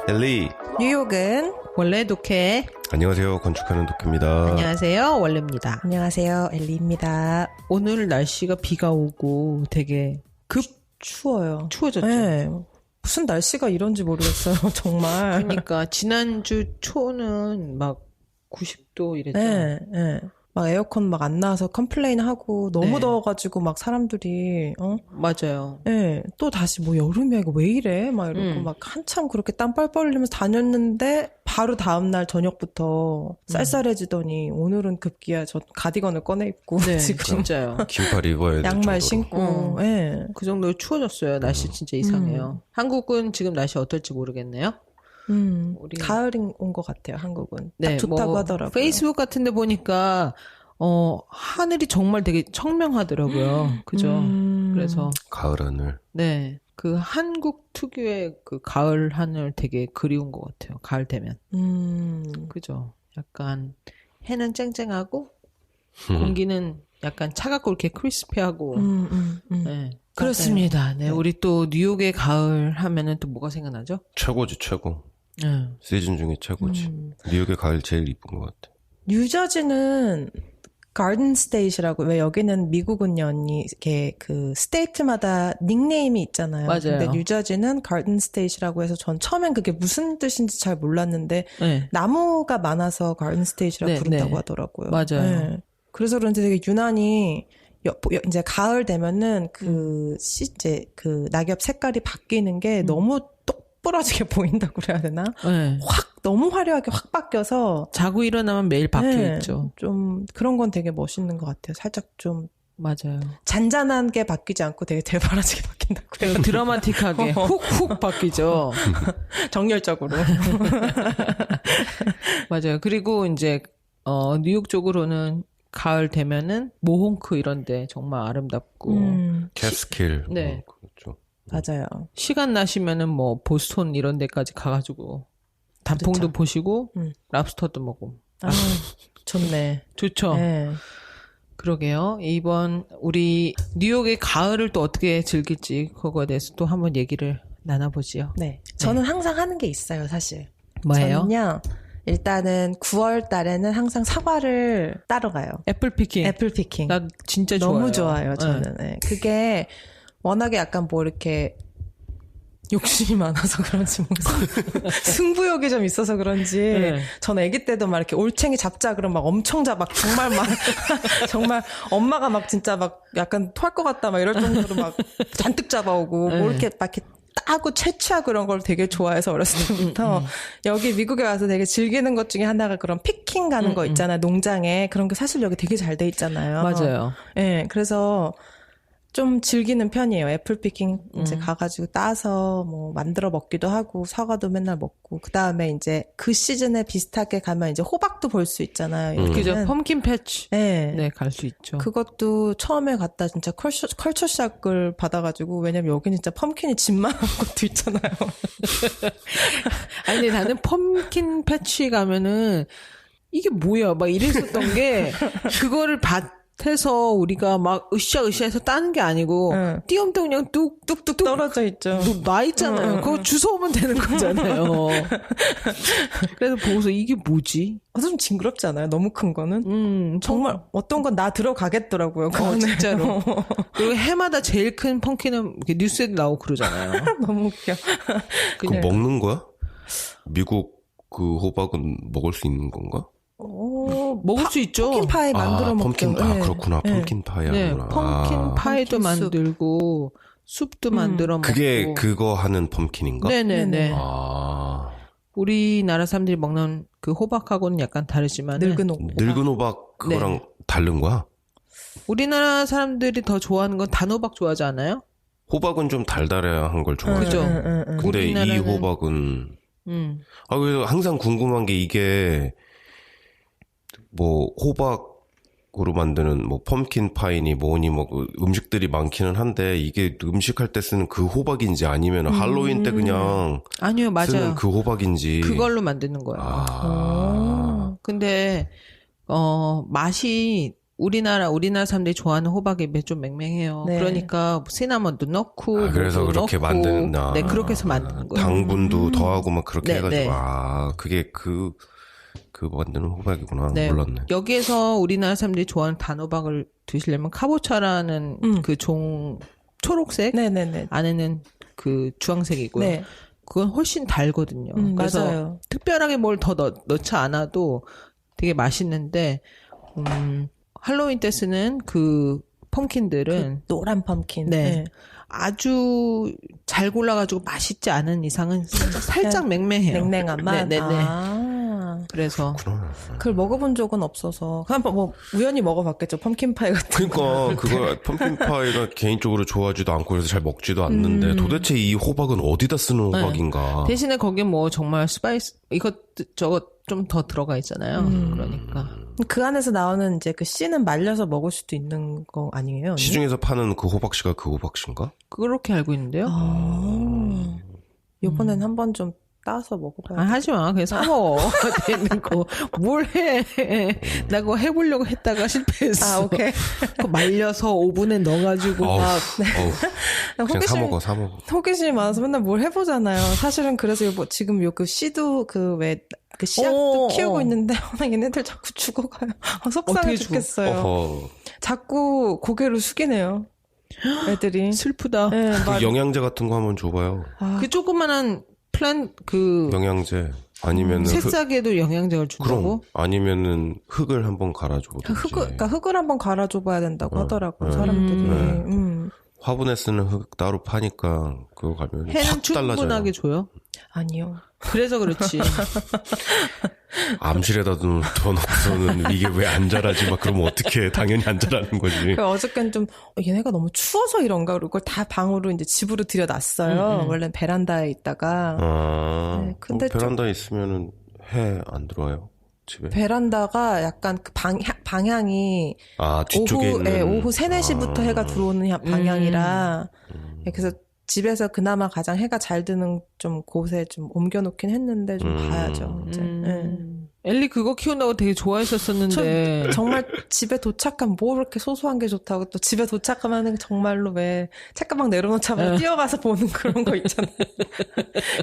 엘리. 뉴욕은 원래 독해. 안녕하세요. 건축하는 독해입니다. 안녕하세요. 원래입니다. 안녕하세요. 엘리입니다. 오늘 날씨가 비가 오고 되게 추워요. 추워졌죠. 네. 무슨 날씨가 이런지 모르겠어요. 정말. 그러니까 지난주 초는 막 90도 이랬죠. 네, 네. 막 에어컨 막 안 나와서 컴플레인 하고 너무 네. 더워가지고 막 사람들이 맞아요. 네, 또 다시 뭐 여름이야 이거 왜 이래 막 이러고 막 한참 그렇게 땀 뻘뻘 흘리면서 다녔는데 바로 다음날 저녁부터 쌀쌀해지더니 오늘은 급기야 저 가디건을 꺼내 입고 네, 지금 진짜요. 긴팔 입어야 될 양말 정도로. 신고 네. 그 정도로 추워졌어요. 날씨 진짜 이상해요. 한국은 지금 날씨 어떨지 모르겠네요. 우리- 가을이 온 것 같아요. 한국은 네, 딱 좋다고 뭐 하더라고요. 페이스북 같은 데 보니까 하늘이 정말 되게 청명하더라고요. 그죠? 그래서 가을 하늘. 네. 그 한국 특유의 그 가을 하늘 되게 그리운 것 같아요. 가을 되면. 그죠? 약간 해는 쨍쨍하고 공기는 약간 차갑고 이렇게 크리스피하고. 네. 그렇습니다. 네. 우리 또 뉴욕의 가을 하면은 또 뭐가 생각나죠? 최고지 최고. 네. 시즌 중에 최고지. 뉴욕의 가을 제일 이쁜 것 같아. 뉴저지는 가든 스테이트라고 왜 여기는 미국은요 언니 이렇게 그 스테이트마다 닉네임이 있잖아요. 맞아요. 근데 뉴저지는 가든 스테이트라고 해서 전 처음엔 그게 무슨 뜻인지 잘 몰랐는데 네. 나무가 많아서 가든 스테이트라고 네, 부른다고 네. 하더라고요. 맞아요. 네. 그래서 그런지 되게 유난히 이제 가을 되면은 이제 그 낙엽 색깔이 바뀌는 게 너무 똑부러지게 보인다고 그래야 되나? 네. 확 너무 화려하게 확 바뀌어서 자고 일어나면 매일 바뀌어 네, 있죠. 좀 그런 건 되게 멋있는 것 같아요. 살짝 좀 맞아요. 잔잔한 게 바뀌지 않고 되게 대바라지게 바뀐다고요. 드라마틱하게 훅훅 바뀌죠. 정열적으로. 맞아요. 그리고 이제 뉴욕 쪽으로는 가을 되면은 모홍크 이런데 정말 아름답고 캐스킬. 네. 그렇죠. 맞아요. 시간 나시면은 뭐 보스턴 이런 데까지 가가지고 단풍도 그렇죠. 보시고 랍스터도 먹고. 아, 좋네. 좋죠. 네. 그러게요. 이번 우리 뉴욕의 가을을 또 어떻게 즐길지 그거에 대해서 또 한번 얘기를 나눠보지요. 네. 저는 항상 하는 게 있어요, 사실. 뭐예요? 저는요, 일단은 9월 달에는 항상 사과를 따러 가요. 애플 피킹. 애플 피킹. 나 진짜 좋아요. 너무 좋아요, 저는. 네. 그게 워낙에 약간 뭐 이렇게 욕심이 많아서 그런지 승부욕이 좀 있어서 그런지 네. 전 아기 때도 막 이렇게 올챙이 잡자 그러면 막 엄청 막 정말 막 정말 엄마가 막 진짜 막 약간 토할 것 같다 막 이럴 정도로 막 잔뜩 잡아오고 뭐 이렇게 막 이렇게 따고 채취하고 그런 걸 되게 좋아해서 어렸을 때부터 여기 미국에 와서 되게 즐기는 것 중에 하나가 그런 피킹 가는 거 있잖아요. 농장에 그런 게 사실 여기 되게 잘 돼 있잖아요. 맞아요. 네, 그래서 좀 즐기는 편이에요. 애플 피킹 이제 가가지고 따서 뭐 만들어 먹기도 하고 사과도 맨날 먹고 그 다음에 이제 그 시즌에 비슷하게 가면 이제 호박도 볼 수 있잖아요. 여기는. 그죠. 펌킨 패치. 네. 네, 갈 수 있죠. 그것도 처음에 갔다 진짜 컬처샥을 받아가지고 왜냐면 여기는 진짜 펌킨이 집만한 것도 있잖아요. 아니, 근데 나는 펌킨 패치 가면은 이게 뭐야? 막 이랬었던 게 그거를 밭에서 우리가 막 으쌰으쌰해서 따는 게 아니고 응. 띄엄띄엄 그냥 뚝뚝 떨어져 있죠. 나 있잖아요. 그거 주워오면 되는 거잖아요. 그래서 보고서 이게 뭐지? 좀 징그럽지 않아요? 너무 큰 거는? 정말 어떤 건 나 들어가겠더라고요. 그거는. 진짜로. 그리고 해마다 제일 큰 펌킨은 이렇게 뉴스에도 나오고 그러잖아요. 너무 웃겨. 그거 먹는 거야? 미국 그 호박은 먹을 수 있는 건가? 먹을 수 있죠. 펌킨 파이 만들어 먹죠. 펌킨, 그렇구나. 펌킨 파이 네, 하구나. 펌킨 파이도 펌킨 숲. 만들고 숲도 만들어 먹고. 그게 그거 하는 펌킨인가? 네네네. 아. 우리나라 사람들이 먹는 그 호박하고는 약간 다르지만 늙은 옥. 늙은 호박 그거랑 네. 다른 거야? 우리나라 사람들이 더 좋아하는 건 단호박 좋아하지 않아요? 호박은 좀 달달한 걸 좋아해. 그죠. 근데 이 우리나라는- 호박은 그래서 항상 궁금한 게 이게 뭐 호박으로 만드는 뭐 펌킨 파이니 뭐니 뭐 그 음식들이 많기는 한데 이게 음식할 때 쓰는 그 호박인지 아니면 할로윈 때 그냥 아니요, 맞아요. 쓰는 그 호박인지. 그걸로 만드는 거예요. 아. 근데 맛이 우리나라 사람들이 좋아하는 호박이 좀 맹맹해요. 네. 그러니까 시나몬도 넣고 그래서 뭐도 그렇게 넣고, 만드나. 네, 그렇게 해서 만드는 거예요. 당분도 더하고 막 그렇게 네, 해가지고 네. 그게 그 만드는 호박이구나. 네. 몰랐네. 여기에서 우리나라 사람들이 좋아하는 단호박을 드시려면 카보차라는 그 종 초록색 네네네. 안에는 그 주황색이고요. 네. 그건 훨씬 달거든요. 그래서 맞아요. 특별하게 뭘 더 넣지 않아도 되게 맛있는데 할로윈 때 쓰는 그 펌킨들은 노란 펌킨. 네. 아주 잘 골라가지고 맛있지 않은 이상은 살짝 맹맹해요. 냉랭한 맛. 네네네. 아. 그래서 그걸 먹어본 적은 없어서 그냥 뭐 우연히 먹어봤겠죠. 펌킨파이 같은 거. 그러니까 그거 펌킨파이가 개인적으로 좋아하지도 않고 그래서 잘 먹지도 않는데 도대체 이 호박은 어디다 쓰는 호박인가? 대신에 거기에 뭐 정말 스파이스 이것 저것 좀 더 들어가 있잖아요. 그러니까 그 안에서 나오는 이제 그 씨는 말려서 먹을 수도 있는 거 아니에요? 언니? 시중에서 파는 그 호박씨가 그 호박씨인가? 그렇게 알고 있는데요. 이번엔 한번 좀 따서 먹어봐야 돼. 하지 마. 그냥 사 먹어. 되는 거. 뭘 해. 나 그거 해보려고 했다가 실패했어. 아, 오케이. 그거 말려서 오븐에 넣어가지고. 그냥 사 먹어. 호기심이 많아서 맨날 뭘 해보잖아요. 사실은 그래서 뭐 지금 요 그 씨도 그 씨앗도 키우고 있는데 얘네들 자꾸 죽어가요. 속상해 어떻게 죽겠어요. 어허. 자꾸 고개를 숙이네요. 애들이. 슬프다. 네, 그 영양제 같은 거 한번 줘봐요. 그 조그만한 영양제 아니면은 새싹에도 영양제를 준다고? 그럼 아니면은 흙을 한번 갈아줘보든지. 그러니까 흙을 한번 갈아줘봐야 된다고 하더라고요, 사람들이. 화분에 쓰는 흙 따로 파니까 그거 가면 해는 확 달라져요. 충분하게 줘요? 아니요. 그래서 그렇지. 암실에다 돈 넣고서는 이게 왜 안 자라지? 막 그러면 어떻게 당연히 안 자라는 거지. 어저께는 좀 얘네가 너무 추워서 이런가 그리고 그걸 다 방으로 이제 집으로 들여놨어요. 원래는 베란다에 있다가. 네, 근데 베란다에 있으면은 해 안 들어와요? 집에? 베란다가 약간 그 방향이 뒤쪽에 있는 오후 3, 4시부터 해가 들어오는 방향이라 그래서 집에서 그나마 가장 해가 잘 드는 좀 곳에 좀 옮겨놓긴 했는데 좀 봐야죠. 이제. 엘리 그거 키운다고 되게 좋아했었었는데. 정말 집에 도착하면 뭐 그렇게 소소한 게 좋다고 또 집에 도착하면 정말로 왜 책가방 내려놓자마자 뛰어가서 보는 그런 거 있잖아요.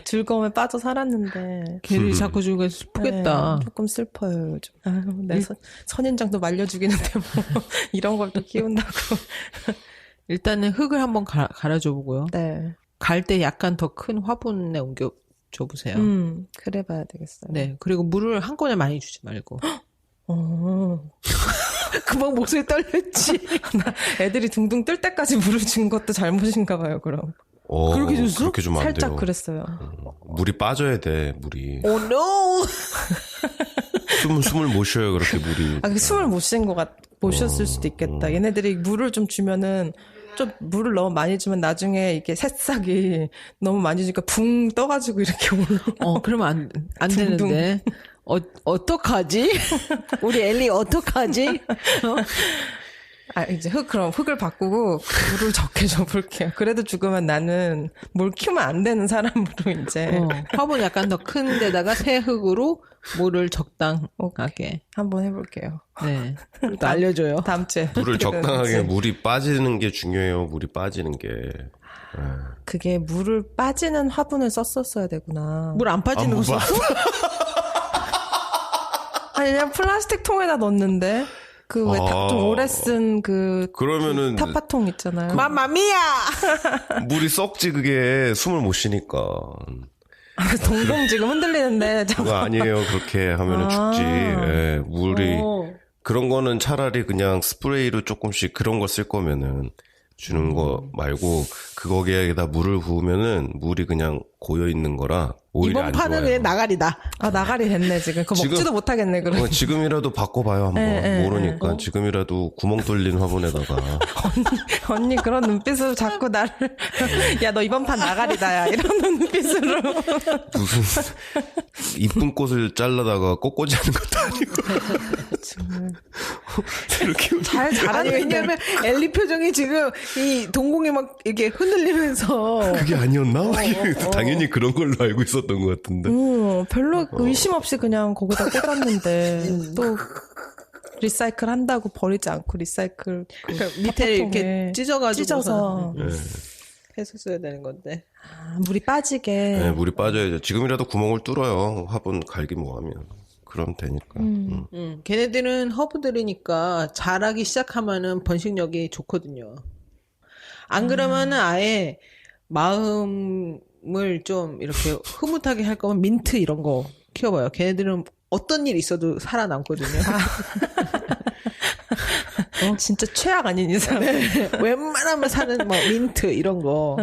즐거움에 빠져 살았는데. 걔를 자꾸 주고 슬프겠다. 네, 조금 슬퍼요 요즘. 아유, 내 선인장도 말려 죽이는데 뭐 이런 걸 또 키운다고. 일단은 흙을 한번 갈아줘 보고요. 네. 갈 때 약간 더 큰 화분에 옮겨줘 보세요. 그래 봐야 되겠어요. 네. 그리고 물을 한꺼번에 많이 주지 말고. 금방 목소리 떨렸지. 애들이 둥둥 뜰 때까지 물을 준 것도 잘못인가 봐요, 그럼. 그렇게 줬어? 그렇게 주면 안 돼요. 살짝 그랬어요. 물이 빠져야 돼, 물이. Oh no! 숨을 못 쉬어요, 그렇게 물이. 숨을 못 쉬었을 수도 있겠다. 얘네들이 물을 좀 주면은 좀 물을 너무 많이 주면 나중에 이게 새싹이 너무 많이 주니까 붕 떠가지고 이렇게 올라. 그러면 안 되는데. 어떡하지? 우리 엘리 어떡하지? 이제 그럼 흙을 바꾸고 물을 적게 줘볼게요. 그래도 죽으면 나는 뭘 키우면 안 되는 사람으로 이제. 화분 약간 더 큰 데다가 새 흙으로 물을 적당하게. 한번 해볼게요. 네. 또 알려줘요. 다음 주에. 물을 적당하게 물이 빠지는 게 중요해요. 물이 빠지는 게. 그게 물을 빠지는 화분을 썼었어야 되구나. 물 안 빠지는 거 썼어? 아니 그냥 플라스틱 통에다 넣었는데 그 왜 좀 오래 쓴 그러면은 타파통 있잖아요. 맘마미야! 물이 썩지 그게 숨을 못 쉬니까. 동공 지금 흔들리는데 그거 아니에요. 그렇게 하면은 죽지. 예, 물이 그런 거는 차라리 그냥 스프레이로 조금씩 그런 거 쓸 거면은 주는 거 말고 거기에다 물을 부으면은 물이 그냥 고여 있는 거라 오히려 이번 안 판은 좋아요. 그냥 나가리다. 나가리 됐네 지금. 그거 먹지도 못하겠네 그럼. 지금이라도 바꿔봐요 한번. 모르니까 지금이라도 구멍 뚫린 화분에다가. 언니 그런 눈빛으로 자꾸 나를 야 너 이번 판 나가리다야 이런 눈빛으로. 무슨 이쁜 꽃을 잘라다가 꽃꽂이 하는 것도 아니고. 정말. 이렇게 잘 아니 자랐는데. 왜냐면 엘리 표정이 지금 이 동공이 막 이렇게 흔들리면서 그게 아니었나? 당연히 그런 걸로 알고 있었던 것 같은데. 별로 의심 없이 그냥 거기다 꽂았는데 또 리사이클 한다고 버리지 않고 리사이클 그러니까 밑에 이렇게 찢어가지고 찢어서 했었어야 되는 건데. 물이 빠지게. 네, 물이 빠져야죠. 지금이라도 구멍을 뚫어요. 화분 갈기 뭐하면. 그럼 되니까. 걔네들은 허브들이니까 자라기 시작하면은 번식력이 좋거든요. 안 그러면은 아예 마음을 좀 이렇게 흐뭇하게 할 거면 민트 이런 거 키워봐요. 걔네들은 어떤 일 있어도 살아남거든요. 진짜 최악 아닌 이상. 네, 웬만하면 사는 뭐 민트 이런 거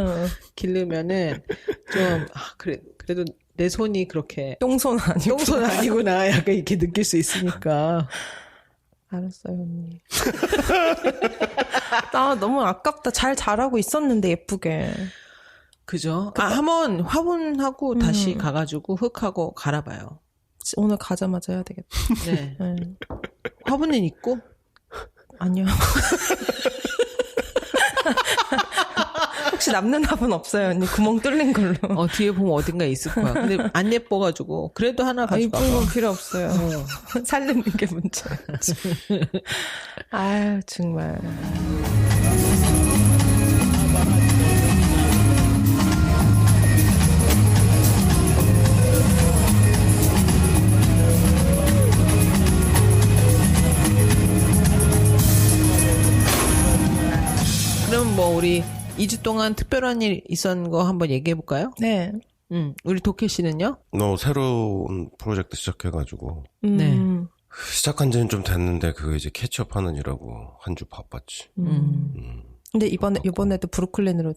기르면은 좀 그래도 내 손이 그렇게 똥손 아니고. 똥손 아니구나 약간 이렇게 느낄 수 있으니까. 알았어요, 언니. 나 너무 아깝다. 잘 자라고 있었는데 예쁘게. 그죠? 한번 화분하고 다시 가가지고 흙하고 갈아봐요. 오늘 가자마자 해야 되겠다. 네. 네. 화분은 있고? 아니요. 혹시 남는 화분 없어요, 언니? 구멍 뚫린 걸로. 뒤에 보면 어딘가 있을 거야. 근데 안 예뻐가지고 그래도 하나 가져가. 이쁜 건 필요 없어요. 살리는 게 문제야. 아유, 정말. 그럼 뭐 우리 2주 동안 특별한 일 있었는 거 한번 얘기해 볼까요? 네. 우리 도케 씨는요? 새로운 프로젝트 시작해가지고. 네. 시작한 지는 좀 됐는데, 그거 이제 캐치업 하는 일하고 한 주 바빴지. 근데 이번에도 브루클린으로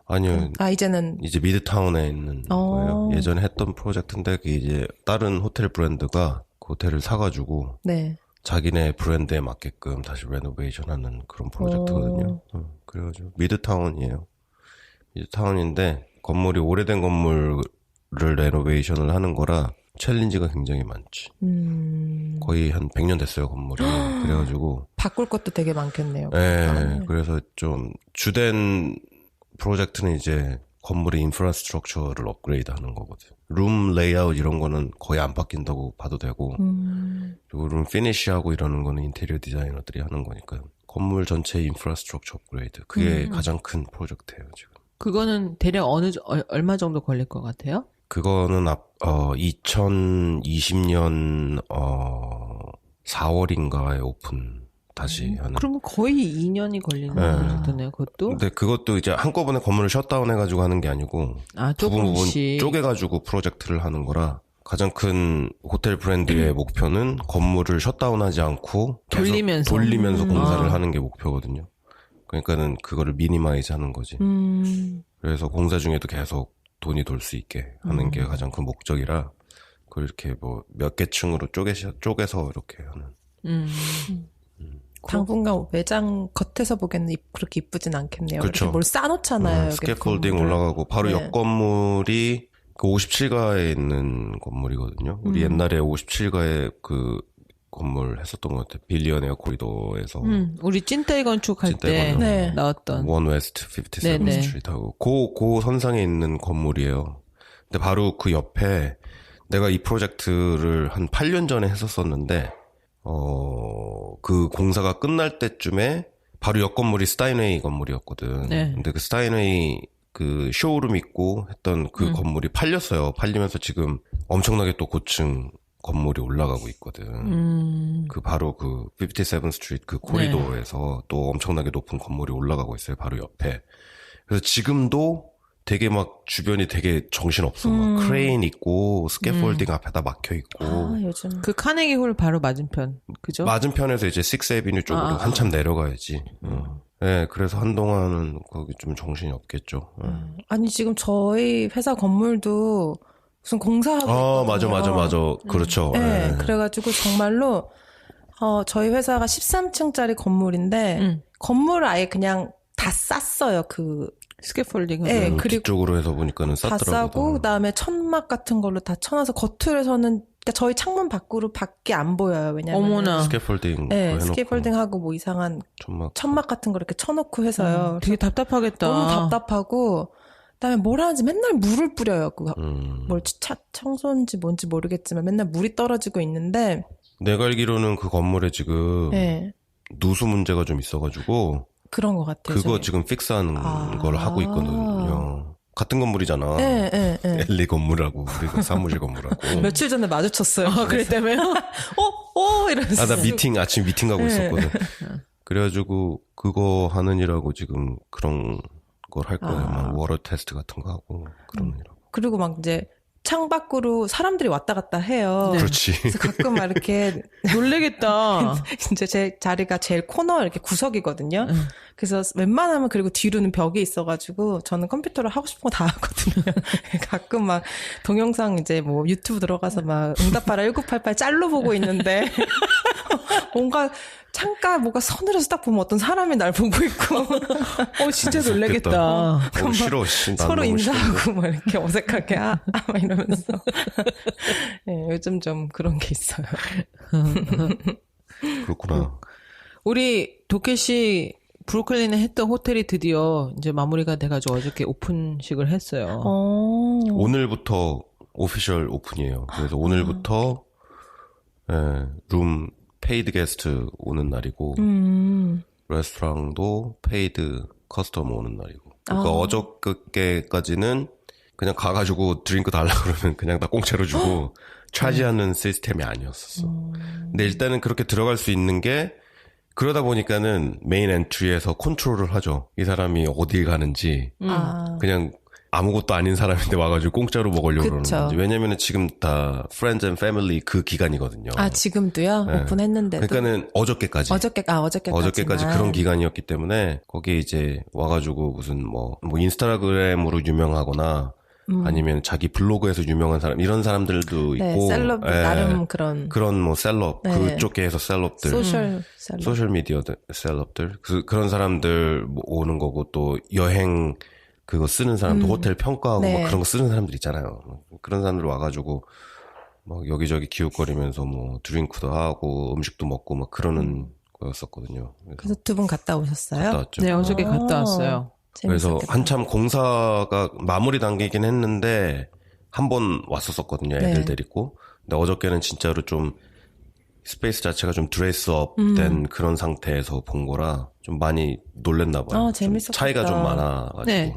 아니요. 이제는. 이제 미드타운에 있는 거예요. 예전에 했던 프로젝트인데, 그게 이제 다른 호텔 브랜드가 그 호텔을 사가지고. 네. 자기네 브랜드에 맞게끔 다시 레노베이션 하는 그런 프로젝트거든요. 그래가지고 미드타운이에요. 미드타운인데 건물이 오래된 건물을 레노베이션을 하는 거라 챌린지가 굉장히 많지. 거의 한 100년 됐어요, 건물이. 그래가지고 바꿀 것도 되게 많겠네요. 네, 그래서 좀 주된 프로젝트는 이제 건물의 인프라스트럭처를 업그레이드 하는 거거든. 룸 레이아웃 이런 거는 거의 안 바뀐다고 봐도 되고, 그리고 룸 피니쉬하고 이러는 거는 인테리어 디자이너들이 하는 거니까요. 건물 전체 인프라스트럭처 업그레이드. 그게 가장 큰 프로젝트예요, 지금. 그거는 대략 얼마 정도 걸릴 것 같아요? 그거는 2020년 4월인가에 오픈 다시 하는. 그러면 거의 2년이 걸리는 프로젝트네요, 그것도? 근데 그것도 이제 한꺼번에 건물을 셧다운 해가지고 하는 게 아니고, 부분 쪼개가지고 프로젝트를 하는 거라, 가장 큰 호텔 브랜드의 목표는 건물을 셧다운하지 않고 돌리면서 공사를 하는 게 목표거든요. 그러니까는 그거를 미니마이즈 하는 거지. 그래서 공사 중에도 계속 돈이 돌 수 있게 하는 게 가장 큰 목적이라, 그렇게 뭐 몇 개 층으로 쪼개서 이렇게 하는. 당분간 외장 겉에서 보기에는 그렇게 이쁘진 않겠네요. 그렇죠. 이렇게 뭘 쌓아놓잖아요. 스캐폴딩 올라가고 바로 옆 건물이 그 57가에 있는 건물이거든요. 우리 옛날에 57가에 그 건물 했었던 것 같아요. 빌리언웨어 코리도에서. 우리 찐따이 건축할 때 나왔던. 원 웨스트 57 스트리트하고 그 선상에 있는 건물이에요. 근데 바로 그 옆에 내가 이 프로젝트를 한 8년 전에 했었었는데 그 공사가 끝날 때쯤에 바로 옆 건물이 스타인웨이 건물이었거든. 근데 그 스타인웨이 그 쇼룸 있고 했던 그 건물이 팔렸어요. 팔리면서 지금 엄청나게 또 고층 건물이 올라가고 있거든. 그 바로 그 57 스트리트 그 코리도에서 또 엄청나게 높은 건물이 올라가고 있어요. 바로 옆에. 그래서 지금도 되게 막 주변이 되게 정신없어. 막 크레인 있고 스캐폴딩 앞에다 막혀 있고. 요즘 그 카네기 홀 바로 맞은편. 그죠? 맞은편에서 이제 6에비뉴 쪽으로 한참 내려가야지. 네, 그래서 한동안은 거기 좀 정신이 없겠죠. 아니 지금 저희 회사 건물도 무슨 공사하고 맞아. 그렇죠. 네, 그래가지고 정말로 저희 회사가 13층짜리 건물인데 건물을 아예 그냥 다 쌌어요. 그 스캐폴딩. 네, 그리고 뒤쪽으로 해서 보니까는 다 쌌더라고요. 싸고 그다음에 천막 같은 걸로 다 쳐놔서 겉으로서는 그러니까 저희 창문 밖으로 밖에 안 보여요. 왜냐면 어머나. 스캐폴딩 네, 스캐폴딩하고 뭐 이상한 천막 같은 거 이렇게 쳐놓고 해서요. 되게 답답하겠다. 너무 답답하고 그다음에 뭘 하는지 맨날 물을 뿌려요. 뭘 청소인지 뭔지 모르겠지만 맨날 물이 떨어지고 있는데 내가 알기로는 그 건물에 지금 네. 누수 문제가 좀 있어가지고 그런 것 같아요. 그거 저희. 지금 픽스하는 걸 하고 있거든요. 같은 건물이잖아. 네, 네, 네. 엘리 건물하고 우리가 사무실 건물하고. 며칠 전에 마주쳤어요. 그랬다며요? 이러면서. 나 아침 미팅 가고 있었거든. 그래가지고 그거 하느니라고 지금 그런 걸 할 거예요. 막 워터 테스트 같은 거 하고 그러느니라고. 그리고 막 이제 창밖으로 사람들이 왔다 갔다 해요. 네. 그렇지. 그래서 가끔 막 이렇게 놀래겠다. 이제 제 자리가 제일 코너 이렇게 구석이거든요. 그래서 웬만하면 그리고 뒤로는 벽이 있어가지고 저는 컴퓨터로 하고 싶은 거 다 하거든요. 가끔 막 동영상 이제 뭐 유튜브 들어가서 막 응답하라 1988 짤로 보고 있는데 뭔가 창가 뭐가 서늘해서 딱 보면 어떤 사람이 날 보고 있고 진짜 놀래겠다. 싫어. 씨, 난 서로 너무 인사하고 막 이렇게 어색하게 막 이러면서 네, 요즘 좀 그런 게 있어요. 그렇구나. 우리 도케 씨 브루클린에 했던 호텔이 드디어 이제 마무리가 돼가지고 어저께 오픈식을 했어요. 오늘부터 오피셜 오픈이에요. 그래서 오늘부터 룸 페이드 게스트 오는 날이고 레스토랑도 페이드 커스터머 오는 날이고. 그러니까 어저께까지는 그냥 가가지고 드링크 달라 그러면 그냥 다 공짜로 주고 차지하는 시스템이 아니었었어. 근데 일단은 그렇게 들어갈 수 있는 게 그러다 보니까는 메인 엔트리에서 컨트롤을 하죠. 이 사람이 어딜 가는지 그냥 아무것도 아닌 사람인데 와가지고 공짜로 먹으려고 그러는 건지. 왜냐면은 지금 다 Friends and Family 그 기간이거든요. 지금도요? 네. 오픈했는데도. 그러니까는 어저께까지 그런 기간이었기 때문에 거기에 이제 와가지고 무슨 뭐 인스타그램으로 유명하거나 아니면 자기 블로그에서 유명한 사람 이런 사람들도 있고 셀럽 나름 그런 뭐 셀럽 그쪽에서 셀럽들 소셜 미디어 셀럽들 그런 사람들 오는 거고 또 여행 그거 쓰는 사람들 호텔 평가하고 막 그런 거 쓰는 사람들 있잖아요. 그런 사람들 와가지고 막 여기저기 기웃거리면서 뭐 드링크도 하고 음식도 먹고 막 그러는 거였었거든요. 그래서 두 분 갔다 오셨어요? 갔다 왔죠. 네, 어저께 갔다 왔어요. 그래서 재밌었겠다. 한참 공사가 마무리 단계이긴 했는데 한 번 왔었거든요. 애들 데리고. 근데 어저께는 진짜로 좀 스페이스 자체가 좀 드레스업 된 그런 상태에서 본 거라 좀 많이 놀랬나 봐요. 재밌었겠다. 차이가 좀 많아가지고. 네.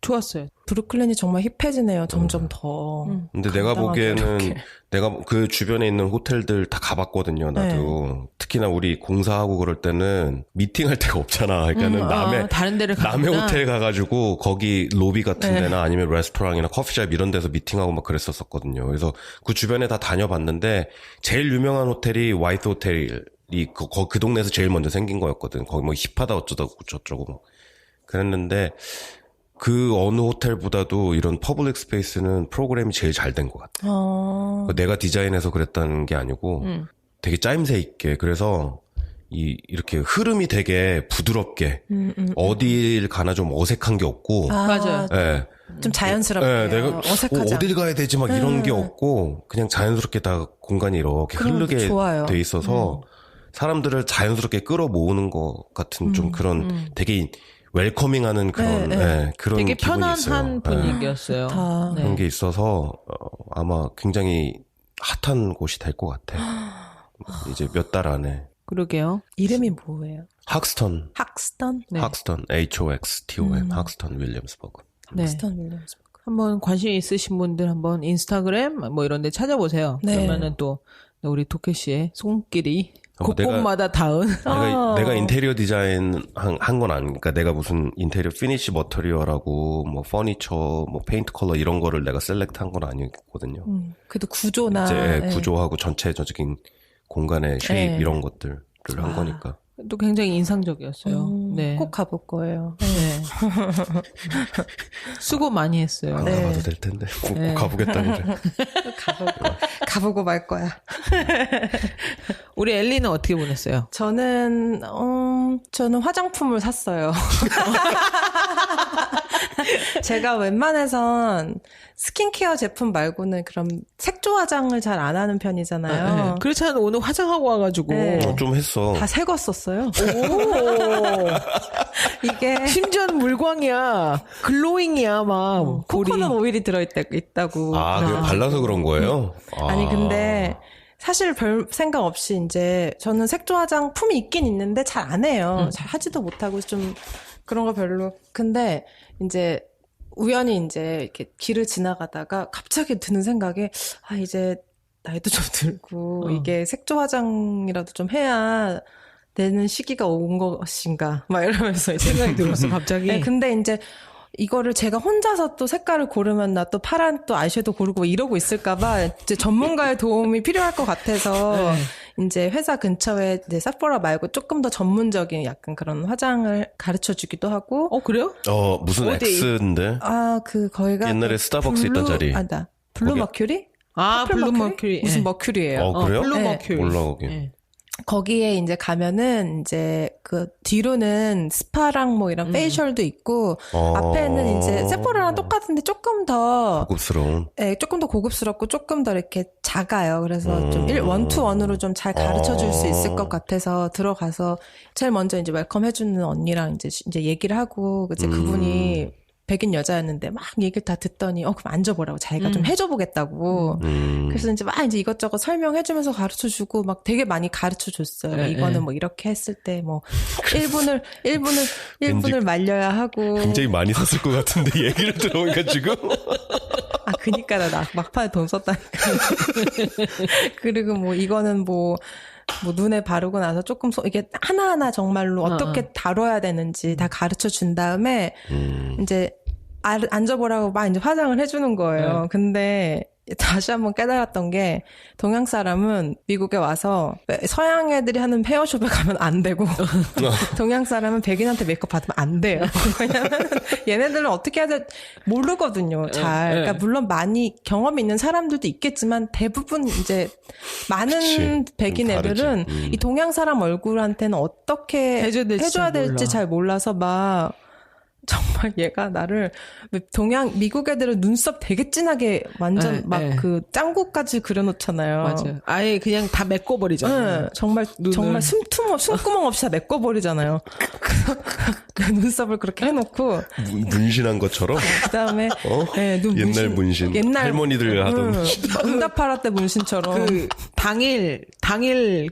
좋았어요. 브루클린이 정말 힙해지네요. 점점 더. 근데 내가 보기에는 내가 그 주변에 있는 호텔들 다 가봤거든요. 나도. 특히나 우리 공사하고 그럴 때는 미팅할 데가 없잖아. 그러니까는 다른 데를 남의 가구나. 호텔 가가지고 거기 로비 같은 데나 아니면 레스토랑이나 커피숍 이런 데서 미팅하고 막 그랬었거든요. 그래서 그 주변에 다 다녀봤는데 제일 유명한 호텔이 화이트 호텔이 그 동네에서 제일 먼저 생긴 거였거든. 거기 뭐 힙하다 어쩌고 저쩌고 막 그랬는데 그 어느 호텔보다도 이런 퍼블릭 스페이스는 프로그램이 제일 잘 된 것 같아. 내가 디자인해서 그랬다는 게 아니고 되게 짜임새 있게 그래서 이렇게 흐름이 되게 부드럽게 어딜 가나 좀 어색한 게 없고 맞아요. 예. 좀 자연스럽게. 내가 어색하지 어딜 가야 되지 막 이런 게 없고 그냥 자연스럽게 다 공간이 이렇게 그런 것도 흐르게 좋아요. 돼 있어서 사람들을 자연스럽게 끌어모으는 것 같은 좀 그런 되게 웰커밍하는 그런 그런 되게 기분이 편안한 있어요. 분위기였어요. 좋다. 네. 그런 게 있어서 아마 굉장히 핫한 곳이 될 것 같아. 이제 몇 달 안에. 그러게요. 이름이 뭐예요? 학스턴, 학스턴? 네. 학스턴, HOXTON, 학스턴 윌리엄스버그. 네. 학스턴 윌리엄스버그. 한번 관심 있으신 분들 한번 인스타그램 뭐 이런 데 찾아보세요. 네. 그러면은 또 우리 도케 씨의 손길이 뭐 곳곳마다 닿은 내가 인테리어 디자인 한 건 아니니까 내가 무슨 인테리어 피니시 머터리얼하고 뭐 퍼니처 뭐 페인트 컬러 이런 거를 내가 셀렉트 한 건 아니거든요. 그래도 구조나. 이제 구조하고 전체적인 공간의 쉐입 이런 것들을 한 거니까. 또 굉장히 인상적이었어요. 네. 꼭 가볼 거예요. 네. 수고 많이 했어요. 안 가봐도 될 텐데. 꼭 가보겠다는데. 가보고 말 거야. 우리 엘리는 어떻게 보냈어요? 저는 화장품을 샀어요. 제가 웬만해선 스킨케어 제품 말고는 그런 색조 화장을 잘 안 하는 편이잖아요. 네. 그렇지 않아도 오늘 화장하고 와가지고. 네. 좀 했어. 다 새 거 썼어요. 오. 이게 심지어는 물광이야. 글로잉이야, 막. 볼이. 코코넛 오일이 들어있다고. 그게 발라서 그런 거예요? 아니 근데 사실 별 생각 없이 이제 저는 색조 화장품이 있긴 있는데 잘 안 해요. 잘 하지도 못하고 좀 그런 거 별로. 근데 이제 우연히 이제 이렇게 길을 지나가다가 갑자기 드는 생각에 아 이제 나이도 좀 들고 이게 색조 화장이라도 좀 해야 되는 시기가 온 것인가 막 이러면서 생각이 들었어 갑자기. 네, 근데 이제 이거를 제가 혼자서 또 색깔을 고르면 나 또 파란 또 아이섀도우 고르고 이러고 있을까봐 이제 전문가의 도움이 필요할 것 같아서 이제 회사 근처에 이제 사포라 말고 조금 더 전문적인 약간 그런 화장을 가르쳐 주기도 하고. 그래요? 무슨 어디? X인데? 거기가 옛날에 스타벅스 있던 자리. 나 블루 거기- 머큐리? 블루 퍼플 머큐리. 무슨 머큐리예요. 그래요? 블루 네. 머큐리. 몰라, 거기. 네. 거기에 이제 가면은 이제 그 뒤로는 스파랑 뭐 이런 페이셜도 있고 앞에는 이제 세포라랑 똑같은데 조금 더 고급스러운. 네, 조금 더 고급스럽고 조금 더 이렇게 작아요. 그래서 좀 원투원으로 좀 잘 가르쳐 줄 수 있을 것 같아서 들어가서 제일 먼저 이제 웰컴 해주는 언니랑 이제 얘기를 하고 이제 그분이 백인 여자였는데 막 얘기를 다 듣더니 그럼 앉아보라고 자기가 좀 해줘 보겠다고. 그래서 이제 막 이제 이것저것 설명해주면서 가르쳐 주고 막 되게 많이 가르쳐 줬어요. 네, 이거는 뭐 이렇게 했을 때 뭐 1분을 말려야 하고. 굉장히 많이 샀을 것 같은데, 얘기를 들어보니까 지금. 그니까 나 막판에 돈 썼다니까. 그리고 뭐 이거는 뭐 눈에 바르고 나서 조금 이게 하나하나 정말로 어떻게 다뤄야 되는지 다 가르쳐 준 다음에 이제 앉아보라고 막 이제 화장을 해주는 거예요. 근데 다시 한번 깨달았던 게 동양 사람은 미국에 와서 서양 애들이 하는 헤어숍에 가면 안 되고 동양 사람은 백인한테 메이크업 받으면 안 돼요. 왜냐면 얘네들은 어떻게 해야 될 모르거든요. 잘. 그러니까 물론 많이 경험이 있는 사람들도 있겠지만 대부분 이제 많은 그치. 백인 애들은 이 동양 사람 얼굴한테는 어떻게 해줘야 해줘야 될지 몰라. 잘 몰라서 막 정말 얘가 나를 미국 애들은 눈썹 되게 진하게 완전 막 그 짱구까지 그려놓잖아요. 맞아요. 아예 그냥 다 메꿔버리잖아요. 네, 정말 숨구멍 없이 다 메꿔버리잖아요. 그 눈썹을 그렇게 해놓고 문신한 것처럼? 그다음에 네, 옛날 문신. 할머니들 하던 문신. 응답하라 때 문신처럼 그 당일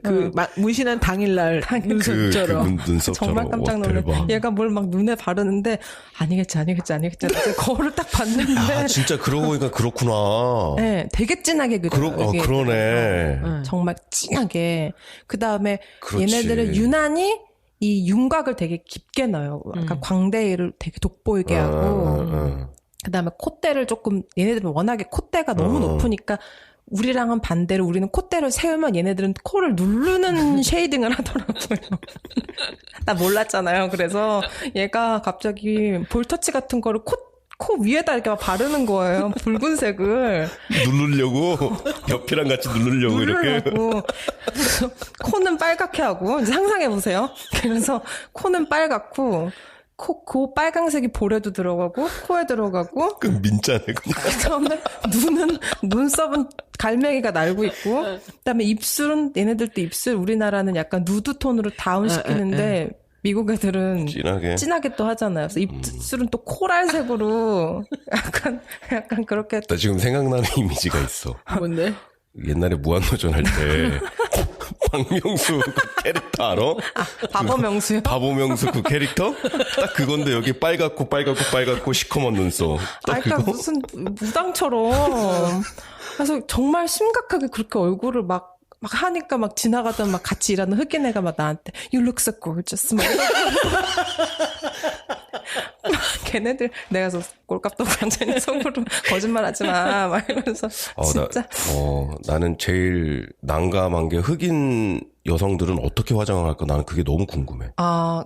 그 문신한 당일날 눈썹처럼. 눈썹처럼. 정말 깜짝 놀래. 대박. 얘가 뭘 막 눈에 바르는데 아니겠지. 그래서 거울을 딱 봤는데 진짜 그러고 보니까 그렇구나. 네, 되게 진하게 그려요. 이게. 그러네. 정말 진하게. 그 다음에 그렇지. 얘네들은 유난히 이 윤곽을 되게 깊게 넣어요. 약간 광대를 되게 돋보이게 하고. 그 다음에 콧대를 조금, 얘네들은 워낙에 콧대가 너무 높으니까 우리랑은 반대로 우리는 콧대를 세우면 얘네들은 코를 누르는 쉐이딩을 하더라고요. 나 몰랐잖아요. 그래서 얘가 갑자기 볼터치 같은 거를 코 위에다 이렇게 막 바르는 거예요. 붉은색을. 누르려고? 옆이랑 같이 누르려고 이렇게? 그래서 코는 빨갛게 하고, 이제 상상해보세요. 그래서 코는 빨갛고, 그 빨강색이 볼에도 들어가고, 코에 들어가고, 그 민짜네, 그냥. 그다음에 눈썹은 갈매기가 날고 있고, 그다음에 입술은 얘네들도 우리나라는 약간 누드 톤으로 다운시키는데 미국 애들은 진하게 또 하잖아요. 그래서 입술은 또 코랄색으로 약간 그렇게. 나 지금 생각나는 이미지가 있어. 뭔데? 옛날에 무한도전 할 때 박명수 그 캐릭터 알아? 바보명수요? 바보명수 그 캐릭터? 딱 그건데 여기 빨갛고 시커먼 눈썹. 딱 그러니까 그거? 무슨 무당처럼. 그래서 정말 심각하게 그렇게 얼굴을 막 하니까 막 지나가던 막 같이 일하는 흑인 애가 막 나한테 You look so gorgeous. 막 걔네들 내가 저 꼴값도 완전히 속으로 거짓말하지 마. 막 이러면서 진짜. 나는 제일 난감한 게 흑인 여성들은 어떻게 화장을 할까? 나는 그게 너무 궁금해.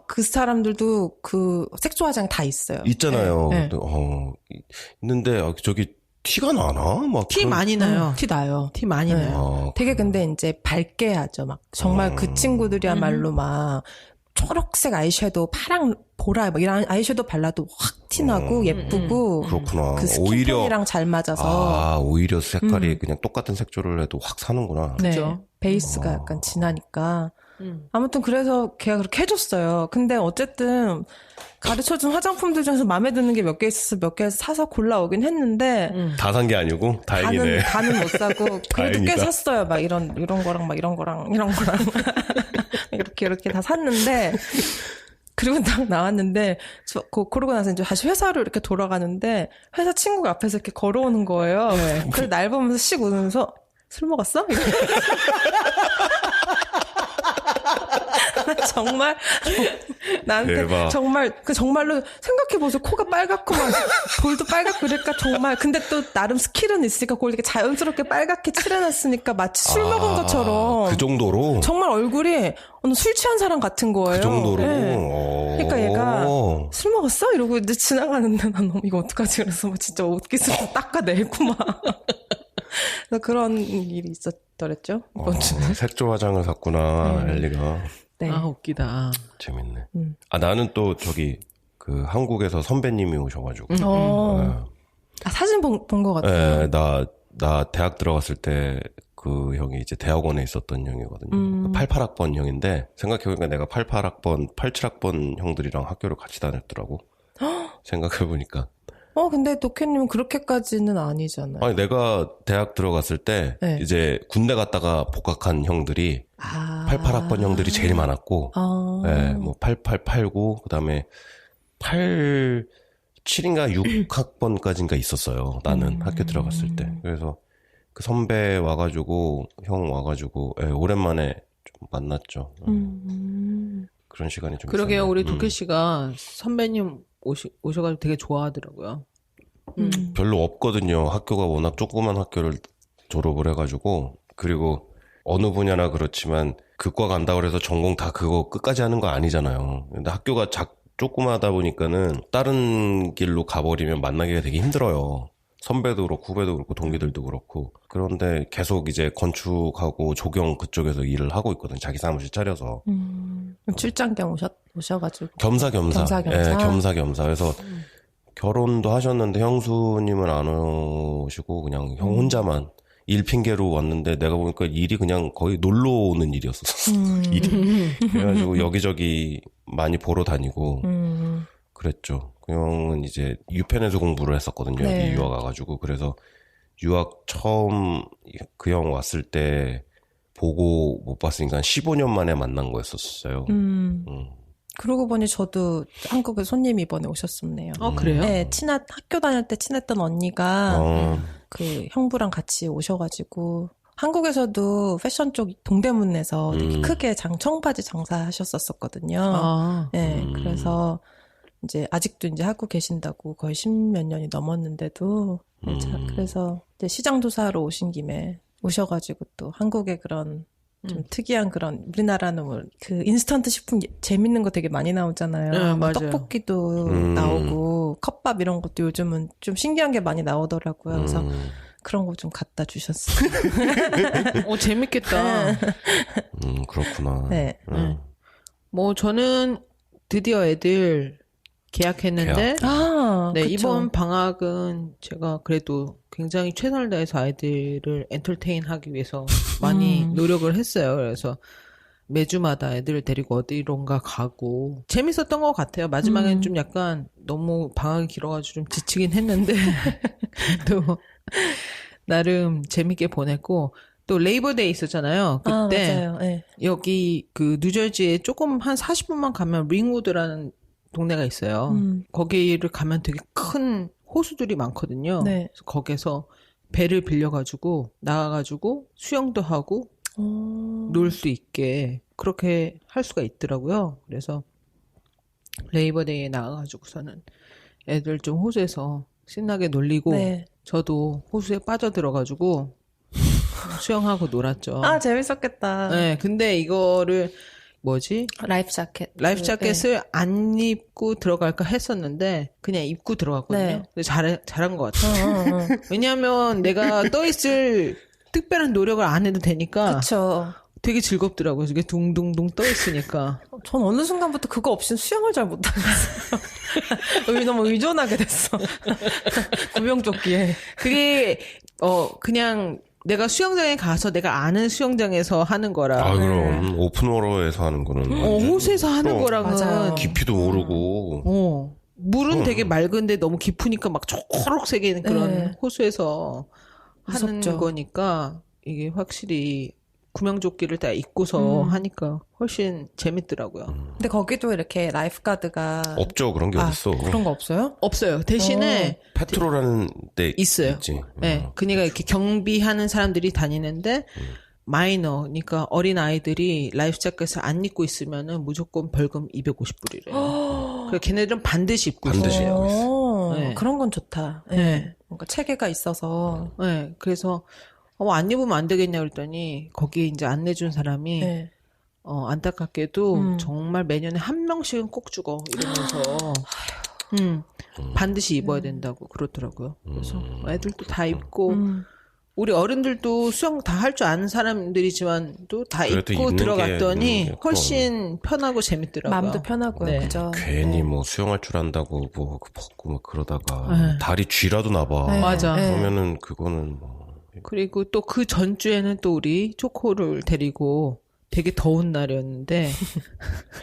그 사람들도 그 색조 화장이 다 있어요. 있잖아요. 네. 있는데 저기 티가 나나? 막 티 많이 나요. 티 나요. 티 많이 나요. 되게 근데 이제 밝게 하죠. 막 정말 그 친구들이야말로 막 초록색 아이섀도우, 파랑, 보라 막 이런 아이섀도우 발라도 확 티나고 예쁘고 그렇구나. 그 스킨톤이랑 잘 맞아서 오히려 색깔이 그냥 똑같은 색조를 해도 확 사는구나. 네. 베이스가 약간 진하니까 아무튼 그래서 걔가 그렇게 해줬어요. 근데 어쨌든 가르쳐준 화장품들 중에서 마음에 드는 게 몇 개 있어서 몇 개 사서 골라오긴 했는데 다 산 게 아니고 다행이네. 다는 못 사고 그래도 꽤 다행이다. 샀어요. 막 이런 거랑 막 이런 거랑 이렇게 다 샀는데 그리고 딱 나왔는데 그러고 나서 이제 다시 회사로 이렇게 돌아가는데 회사 친구가 앞에서 이렇게 걸어오는 거예요. 그래서 날 보면서 씩 웃으면서 술 먹었어? 정말 나한테 대박. 정말로 생각해보세요. 코가 빨갛고 막 볼도 빨갛고 그러니까 정말 근데 또 나름 스킬은 있으니까 그걸 이렇게 자연스럽게 빨갛게 칠해놨으니까 마치 술 먹은 것처럼 그 정도로? 정말 얼굴이 어느 술 취한 사람 같은 거예요. 그 정도로? 네. 그러니까 얘가 술 먹었어? 이러고 이제 지나가는데 난 너무 이거 어떡하지? 그래서 막 진짜 옷깃을 닦아내고 막 그래서 그런 일이 있었더랬죠. 이번 주에. 색조 화장을 샀구나, 엘리가. 네. 아, 웃기다. 재밌네. 나는 또 그 한국에서 선배님이 오셔가지고. 사진 본 것 같아요. 네, 나 대학 들어갔을 때 그 형이 이제 대학원에 있었던 형이거든요. 88학번 형인데, 생각해보니까 내가 88학번, 87학번 형들이랑 학교를 같이 다녔더라고. 생각해보니까. 근데 도케님은 그렇게까지는 아니잖아요. 아니, 내가 대학 들어갔을 때, 네. 이제 군대 갔다가 복학한 형들이, 88학번 형들이 제일 많았고, 네, 뭐 88, 89, 그 다음에 87인가 6학번까지인가 있었어요. 나는 학교 들어갔을 때. 그래서 그 선배 와가지고, 형 와가지고, 예, 오랜만에 좀 만났죠. 그런 시간이 좀 그러게요. 있었네. 우리 도케 씨가 선배님 오셔가지고 되게 좋아하더라고요. 별로 없거든요. 학교가 워낙 조그만 학교를 졸업을 해가지고. 그리고 어느 분야나 그렇지만 그과 간다 그래서 전공 다 그거 끝까지 하는 거 아니잖아요. 근데 학교가 조그마하다 보니까는 다른 길로 가버리면 만나기가 되게 힘들어요. 선배도 그렇고 후배도 그렇고 동기들도 그렇고. 그런데 계속 이제 건축하고 조경 그쪽에서 일을 하고 있거든요. 자기 사무실 차려서. 출장 겸 오셔가지고. 겸사겸사. 예, 겸사겸사. 그래서 결혼도 하셨는데 형수님은 안 오시고 그냥 형 혼자만 일 핑계로 왔는데 내가 보니까 일이 그냥 거의 놀러 오는 일이었었어. 일이. 그래가지고 여기저기 많이 보러 다니고 그랬죠. 그 형은 이제 유펜에서 공부를 했었거든요. 네. 여기 유학 와가지고. 그래서 유학 처음 그 형 왔을 때 보고 못 봤으니까 한 15년 만에 만난 거였었어요. 그러고 보니 저도 한국에 손님이 이번에 오셨었네요. 그래요? 네, 학교 다닐 때 친했던 언니가 그 형부랑 같이 오셔가지고 한국에서도 패션 쪽 동대문에서 되게 크게 청바지 장사하셨었거든요. 네, 그래서 이제 아직도 이제 하고 계신다고 거의 10몇 년이 넘었는데도 그래서 이제 시장 조사하러 오신 김에 오셔가지고 또 한국의 그런 좀 특이한 그런 우리나라는 뭐 그 인스턴트 식품 재밌는 거 되게 많이 나오잖아요. 네, 뭐 맞아요. 떡볶이도 나오고 컵밥 이런 것도 요즘은 좀 신기한 게 많이 나오더라고요. 그래서 그런 거 좀 갖다 주셨어요. 재밌겠다. 그렇구나. 네. 뭐 저는 드디어 애들 계약했는데 네, 그쵸. 이번 방학은 제가 그래도 굉장히 최선을 다해서 아이들을 엔터테인 하기 위해서 많이 노력을 했어요. 그래서 매주마다 애들을 데리고 어디론가 가고 재밌었던 것 같아요. 마지막에는 좀 약간 너무 방학이 길어가지고 좀 지치긴 했는데 또 나름 재밌게 보냈고 또 레이버데이 있었잖아요. 그때 맞아요. 네. 여기 그 뉴저지에 조금 한 40분만 가면 링우드라는 동네가 있어요. 거기를 가면 되게 큰 호수들이 많거든요. 네. 그래서 거기서 배를 빌려가지고 나가가지고 수영도 하고 놀 수 있게 그렇게 할 수가 있더라고요. 그래서 레이버데이에 나가가지고서는 애들 좀 호수에서 신나게 놀리고 네. 저도 호수에 빠져들어가지고 수영하고 놀았죠. 재밌었겠다. 네, 근데 이거를 라이프 자켓. 라이프 자켓을 안 입고 들어갈까 했었는데 그냥 입고 들어갔거든요. 네. 근데 잘한 것 같아요. 왜냐하면 내가 떠있을 특별한 노력을 안 해도 되니까 그쵸. 되게 즐겁더라고요. 이게 둥둥둥 떠있으니까. 전 어느 순간부터 그거 없이는 수영을 잘 못하겠어요. 너무 의존하게 됐어. 구명조끼에. 그게 그냥 내가 수영장에 가서 내가 아는 수영장에서 하는 거랑 아, 그럼 오픈워터에서 하는 거는 호수에서 하는 그럼. 거랑은 맞아요. 깊이도 모르고 물은 되게 맑은데 너무 깊으니까 막 초록색인 그런 네. 호수에서 하는 무섭죠. 거니까 이게 확실히 구명조끼를 다 입고서 하니까 훨씬 재밌더라고요. 근데 거기도 이렇게 라이프가드가 없죠. 그런 게 어딨어. 그런 거 없어요? 없어요. 대신에 페트롤하는 데 있어요. 있지. 네, 그러니까 이렇게 경비하는 사람들이 다니는데 마이너, 그러니까 어린 아이들이 라이프 자켓을 안 입고 있으면은 무조건 벌금 250불이래요. 그래서 걔네들은 반드시 입고 반드시. 있어요. 네. 그런 건 좋다. 네. 네. 뭔가 체계가 있어서. 네, 그래서 안 입으면 안 되겠냐 그랬더니 거기에 이제 안내준 사람이 네. 안타깝게도 정말 매년에 한 명씩은 꼭 죽어 이러면서 반드시 입어야 된다고 그러더라고요. 그래서 애들도 다 입고 우리 어른들도 수영 다 할 줄 아는 사람들이지만 또 다 그래도 입고 입는 들어갔더니 게 훨씬 편하고 재밌더라고요. 마음도 편하고요. 네. 그죠? 괜히 뭐 수영할 줄 안다고 뭐 벗고 막 그러다가 네. 다리 쥐라도 나봐. 네. 맞아. 네. 그러면은 그거는 뭐 그리고 또 그 전주에는 또 우리 초코를 데리고 되게 더운 날이었는데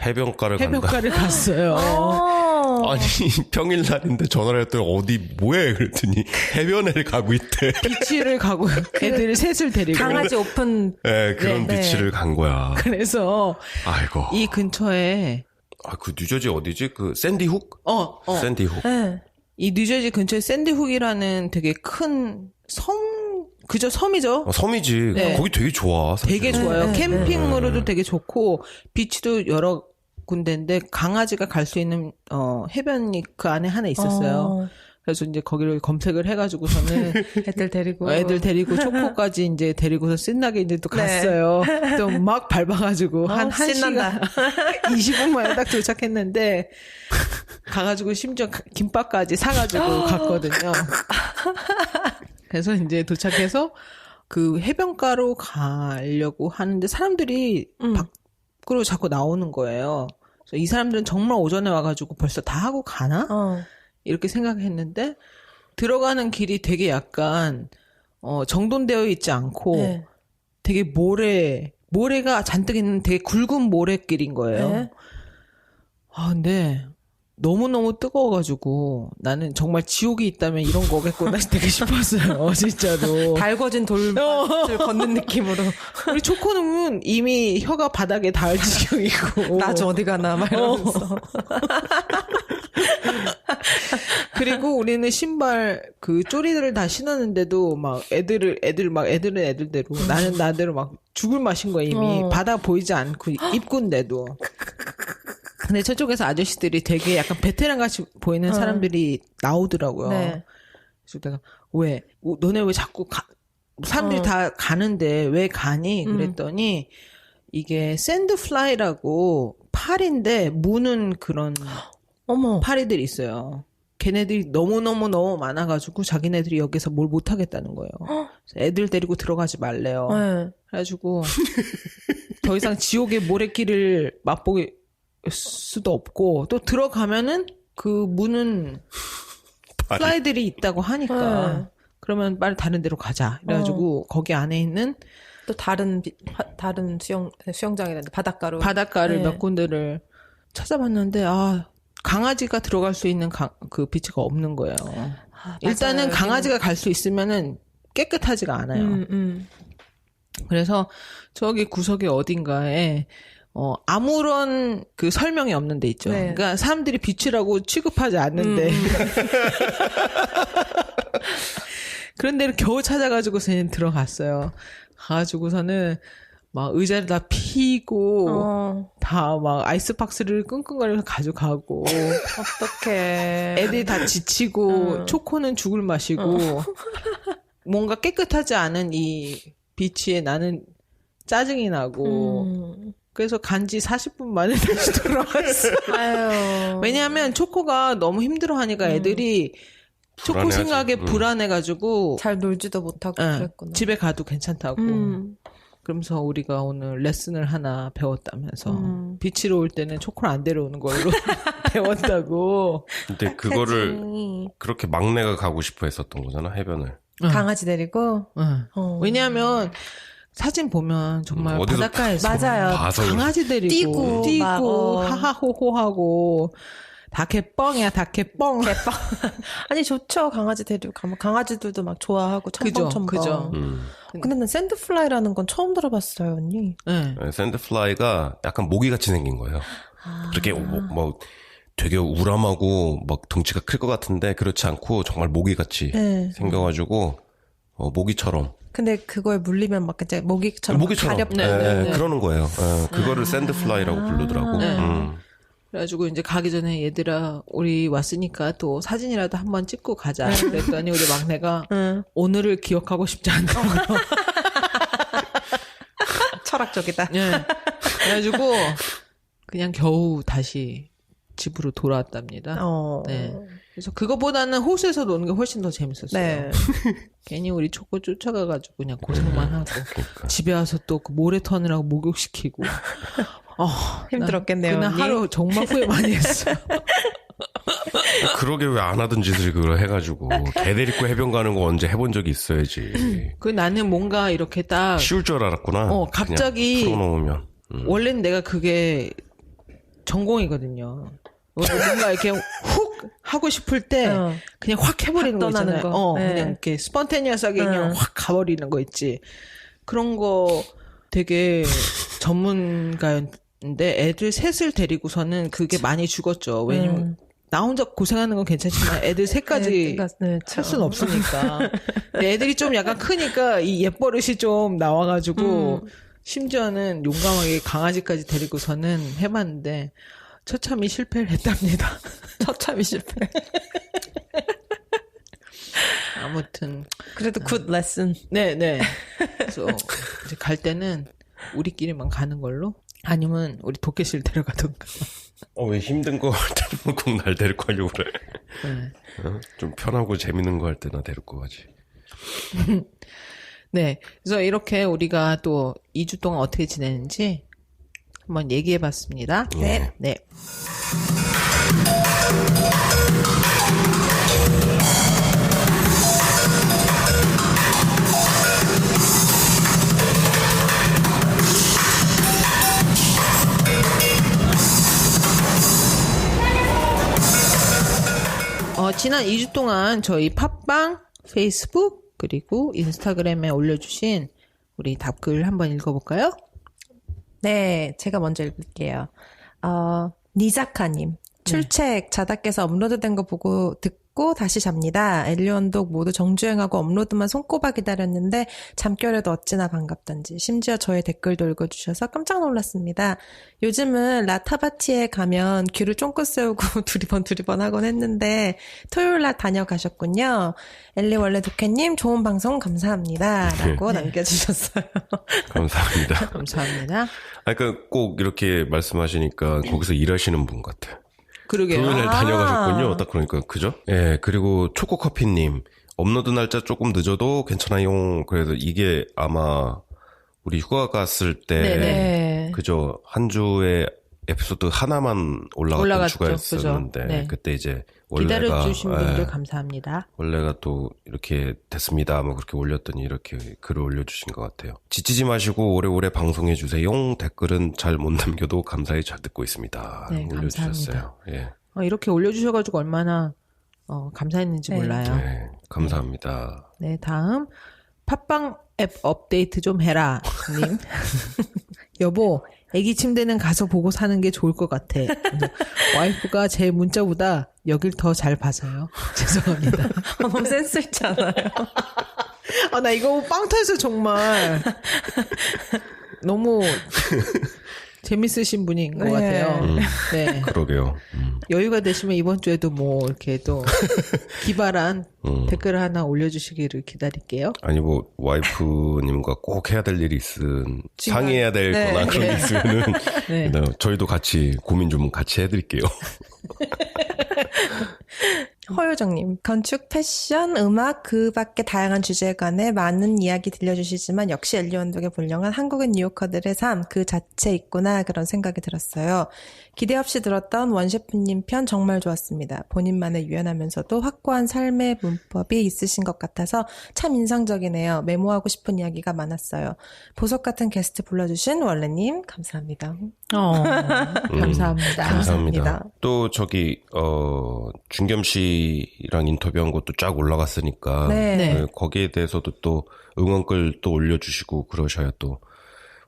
해변가를 간다. 해변가를 갔어요. 아니 평일날인데 전화를 했더니 어디 뭐해 그랬더니 해변에 가고 있대. 비치를 가고 애들 셋을 데리고 강아지 오픈. 네, 그런 네. 비치를 간 거야. 그래서 아이고. 이 근처에 그 뉴저지 어디지? 그 샌디훅? 샌디훅. 네. 이 뉴저지 근처에 샌디훅이라는 되게 큰 그저 섬이죠. 섬이지. 네. 거기 되게 좋아. 사실. 되게 좋아요. 네, 캠핑으로도 되게 좋고 비치도 여러 군데인데 강아지가 갈 수 있는 해변이 그 안에 하나 있었어요. 그래서 이제 거기를 검색을 해가지고서는 애들 데리고. 애들 데리고 초코까지 이제 데리고서 신나게 이제 또 갔어요. 또 막 밟아가지고 한 신난다. 1시간 20분 만에 딱 도착했는데 가가지고 심지어 김밥까지 사가지고 갔거든요. 그래서 이제 도착해서 그 해변가로 가려고 하는데 사람들이 밖으로 자꾸 나오는 거예요. 그래서 이 사람들은 정말 오전에 와가지고 벌써 다 하고 가나? 이렇게 생각했는데 들어가는 길이 되게 약간 정돈되어 있지 않고 네. 되게 모래가 잔뜩 있는 되게 굵은 모래길인 거예요. 네. 근데 너무너무 뜨거워가지고 나는 정말 지옥이 있다면 이런 거겠구나 되게 싶었어요. 진짜로. 달궈진 돌밭을 걷는 느낌으로. 우리 초코는 이미 혀가 바닥에 닿을 지경이고. 나 저 어디 가나 막 이러면서. 그리고 우리는 신발 그 쪼리들을 다 신었는데도 막 애들은 애들대로 나는 나대로 막 죽을 맛인 거야 이미. 바다 보이지 않고 입구인데도. 근데 저쪽에서 아저씨들이 되게 약간 베테랑 같이 보이는 사람들이 나오더라고요. 네. 그래서 내가 왜 너네 왜 자꾸 사람들이 다 가는데 왜 가니? 그랬더니 이게 샌드플라이라고 팔인데 무는 그런 어머. 파리들이 있어요. 걔네들이 너무 많아가지고 자기네들이 여기서 뭘 못하겠다는 거예요. 그래서 애들 데리고 들어가지 말래요. 네. 그래가지고 더 이상 지옥의 모래길을 맛보기 수도 없고 또 들어가면은 그 문은 플라이들이 있다고 하니까 그러면 빨리 다른 데로 가자. 그래가지고 거기 안에 있는 또 다른 수영장이라는데 바닷가를 네. 몇 군데를 찾아봤는데 강아지가 들어갈 수 있는 그 비치가 없는 거예요. 일단은 맞아요. 강아지가 갈 수 있으면은 깨끗하지가 않아요. 그래서 저기 구석에 어딘가에 아무런 그 설명이 없는 데 있죠. 네. 그러니까 사람들이 비치라고 취급하지 않는데. 그런 데를 겨우 찾아가지고서는 들어갔어요. 가가지고서는 막 의자를 다 피고 다 막 아이스박스를 끙끙거리면서 가져가고 어떡해. 애들이 다 지치고 초코는 죽을 맛이고 뭔가 깨끗하지 않은 이 비치에 나는 짜증이 나고 그래서 간지 40분 만에 다시 돌아왔어. 아유. 왜냐하면 초코가 너무 힘들어하니까 애들이 초코 불안해하지. 생각에 불안해가지고 잘 놀지도 못하고 그랬구나. 집에 가도 괜찮다고. 그러면서 우리가 오늘 레슨을 하나 배웠다면서 비치로 올 때는 초코를 안 데려오는 걸로 배웠다고. 근데 그거를 그렇게 막내가 가고 싶어 했었던 거잖아, 해변을. 강아지 데리고. 왜냐하면 사진 보면 정말 어디서 바닷가에서 맞아요. 강아지 데리고 뛰고 하하호호하고 다 개뻥이야, 다 개뻥. 아니 좋죠. 강아지 데리고 가면 강아지들도 막 좋아하고 첨벙첨벙. 그죠. 근데 난 샌드플라이라는 건 처음 들어봤어요, 언니. 네. 샌드플라이가 약간 모기같이 생긴 거예요. 그렇게 뭐 되게 우람하고 막 덩치가 클 것 같은데 그렇지 않고 정말 모기같이 생겨가지고 모기처럼. 근데 그거에 물리면 막 이제 모기처럼 가렵네. 그러는 거예요. 그거를 샌드플라이라고 부르더라고. 그래가지고 이제 가기 전에 얘들아 우리 왔으니까 또 사진이라도 한번 찍고 가자. 그랬더니 우리 막내가 오늘을 기억하고 싶지 않다고. 철학적이다. 네. 그래가지고 그냥 겨우 다시 집으로 돌아왔답니다. 네. 그래서 그거보다는 호수에서 노는 게 훨씬 더 재밌었어요. 네. 괜히 우리 초코 쫓아가가지고 그냥 고생만 하고 집에 와서 또 그 모래 터느라고 목욕시키고 힘들었겠네요. 그날 언니. 하루 정말 후회 많이 했어요. 그러게 왜 안 하던 짓을 그걸 해가지고 개 데리고 해변 가는 거 언제 해본 적이 있어야지. 그 나는 뭔가 이렇게 딱 쉬울 줄 알았구나. 갑자기 그냥 풀어놓으면. 원래는 내가 그게 전공이거든요. 뭔가 이렇게 훅 하고 싶을 때 그냥 확 해버리는 거 있잖아요. 그냥 이렇게 스폰테니어스하게 그냥 확 가버리는 거 있지. 그런 거 되게 전문가였는데 애들 셋을 데리고서는 그게 많이 죽었죠. 왜냐면 나 혼자 고생하는 건 괜찮지만 애들 셋까지 할 수는 없으니까. 근데 애들이 좀 약간 크니까 이 옛버릇이 좀 나와가지고 심지어는 용감하게 강아지까지 데리고서는 해봤는데 처참히 실패를 했답니다. 처참히 실패. 아무튼 그래도 굿 레슨. 네네. 그래서 이제 갈 때는 우리끼리만 가는 걸로 아니면 우리 도깨실 데려가던가. 왜 힘든 거 할 때는 꼭 날 데리고 가려고 그래. 좀 편하고 재밌는 거 할 때나 데리고 가지. 네. 그래서 이렇게 우리가 또 2주 동안 어떻게 지내는지 한번 얘기해 봤습니다. 네. 네. 지난 2주 동안 저희 팟빵, 페이스북, 그리고 인스타그램에 올려주신 우리 답글 한번 읽어볼까요? 네, 제가 먼저 읽을게요. 니자카님. 출첵 자다 깨서 업로드된 거 보고 듣고 다시 잡니다. 엘리언독 모두 정주행하고 업로드만 손꼽아 기다렸는데 잠결에도 어찌나 반갑던지 심지어 저의 댓글도 읽어주셔서 깜짝 놀랐습니다. 요즘은 라타바티에 가면 귀를 쫑긋 세우고 두리번 하곤 했는데 토요일날 다녀가셨군요. 엘리 원래 독해님 좋은 방송 감사합니다. 라고 남겨주셨어요. 감사합니다. 감사합니다. 그러니까 꼭 이렇게 말씀하시니까 거기서 일하시는 분 같아요. 그러게요. 토요일에 다녀가셨군요. 딱 그러니까 그죠? 예. 그리고 초코커피님 업로드 날짜 조금 늦어도 괜찮아요. 그래도 이게 아마 우리 휴가 갔을 때 네네. 그죠? 한 주에 에피소드 하나만 올라갔던 주가 있었는데 네. 그때 이제 원래가 기다려주신 분들 감사합니다. 원래가 또 이렇게 됐습니다. 뭐 그렇게 올렸더니 이렇게 글을 올려주신 것 같아요. 지치지 마시고 오래오래 방송해주세요. 댓글은 잘 못 남겨도 감사히 잘 듣고 있습니다. 네, 올려주셨어요. 예. 이렇게 올려주셔가지고 얼마나 감사했는지 몰라요. 네, 감사합니다. 네, 다음 팟빵 앱 업데이트 좀 해라 님. 여보, 애기 침대는 가서 보고 사는 게 좋을 것 같아. 와이프가 제 문자보다 여길 더 잘 봐서요. 죄송합니다. 너무 센스 있지 않아요? 나 이거 빵 터져서 정말 너무 재밌으신 분인 것 같아요. 네. 그러게요. 여유가 되시면 이번 주에도 뭐 이렇게 또 기발한 댓글 하나 올려주시기를 기다릴게요. 아니 뭐 와이프님과 꼭 해야 될 일이 상의해야 될 거나 그런 게 있으면은 저희도 같이 고민 좀 같이 해드릴게요. 허효정님, 건축, 패션, 음악, 그 밖에 다양한 주제에 관해 많은 이야기 들려주시지만 역시 엘리 원독의 본령은 한국인 뉴요커들의 삶 그 자체 있구나 그런 생각이 들었어요. 기대 없이 들었던 원셰프님 편 정말 좋았습니다. 본인만의 유연하면서도 확고한 삶의 문법이 있으신 것 같아서 참 인상적이네요. 메모하고 싶은 이야기가 많았어요. 보석 같은 게스트 불러주신 원래님 감사합니다. 감사합니다. 감사합니다. 또 저기 준겸 씨랑 인터뷰한 것도 쫙 올라갔으니까 네. 거기에 대해서도 또 응원글 또 올려주시고 그러셔야 또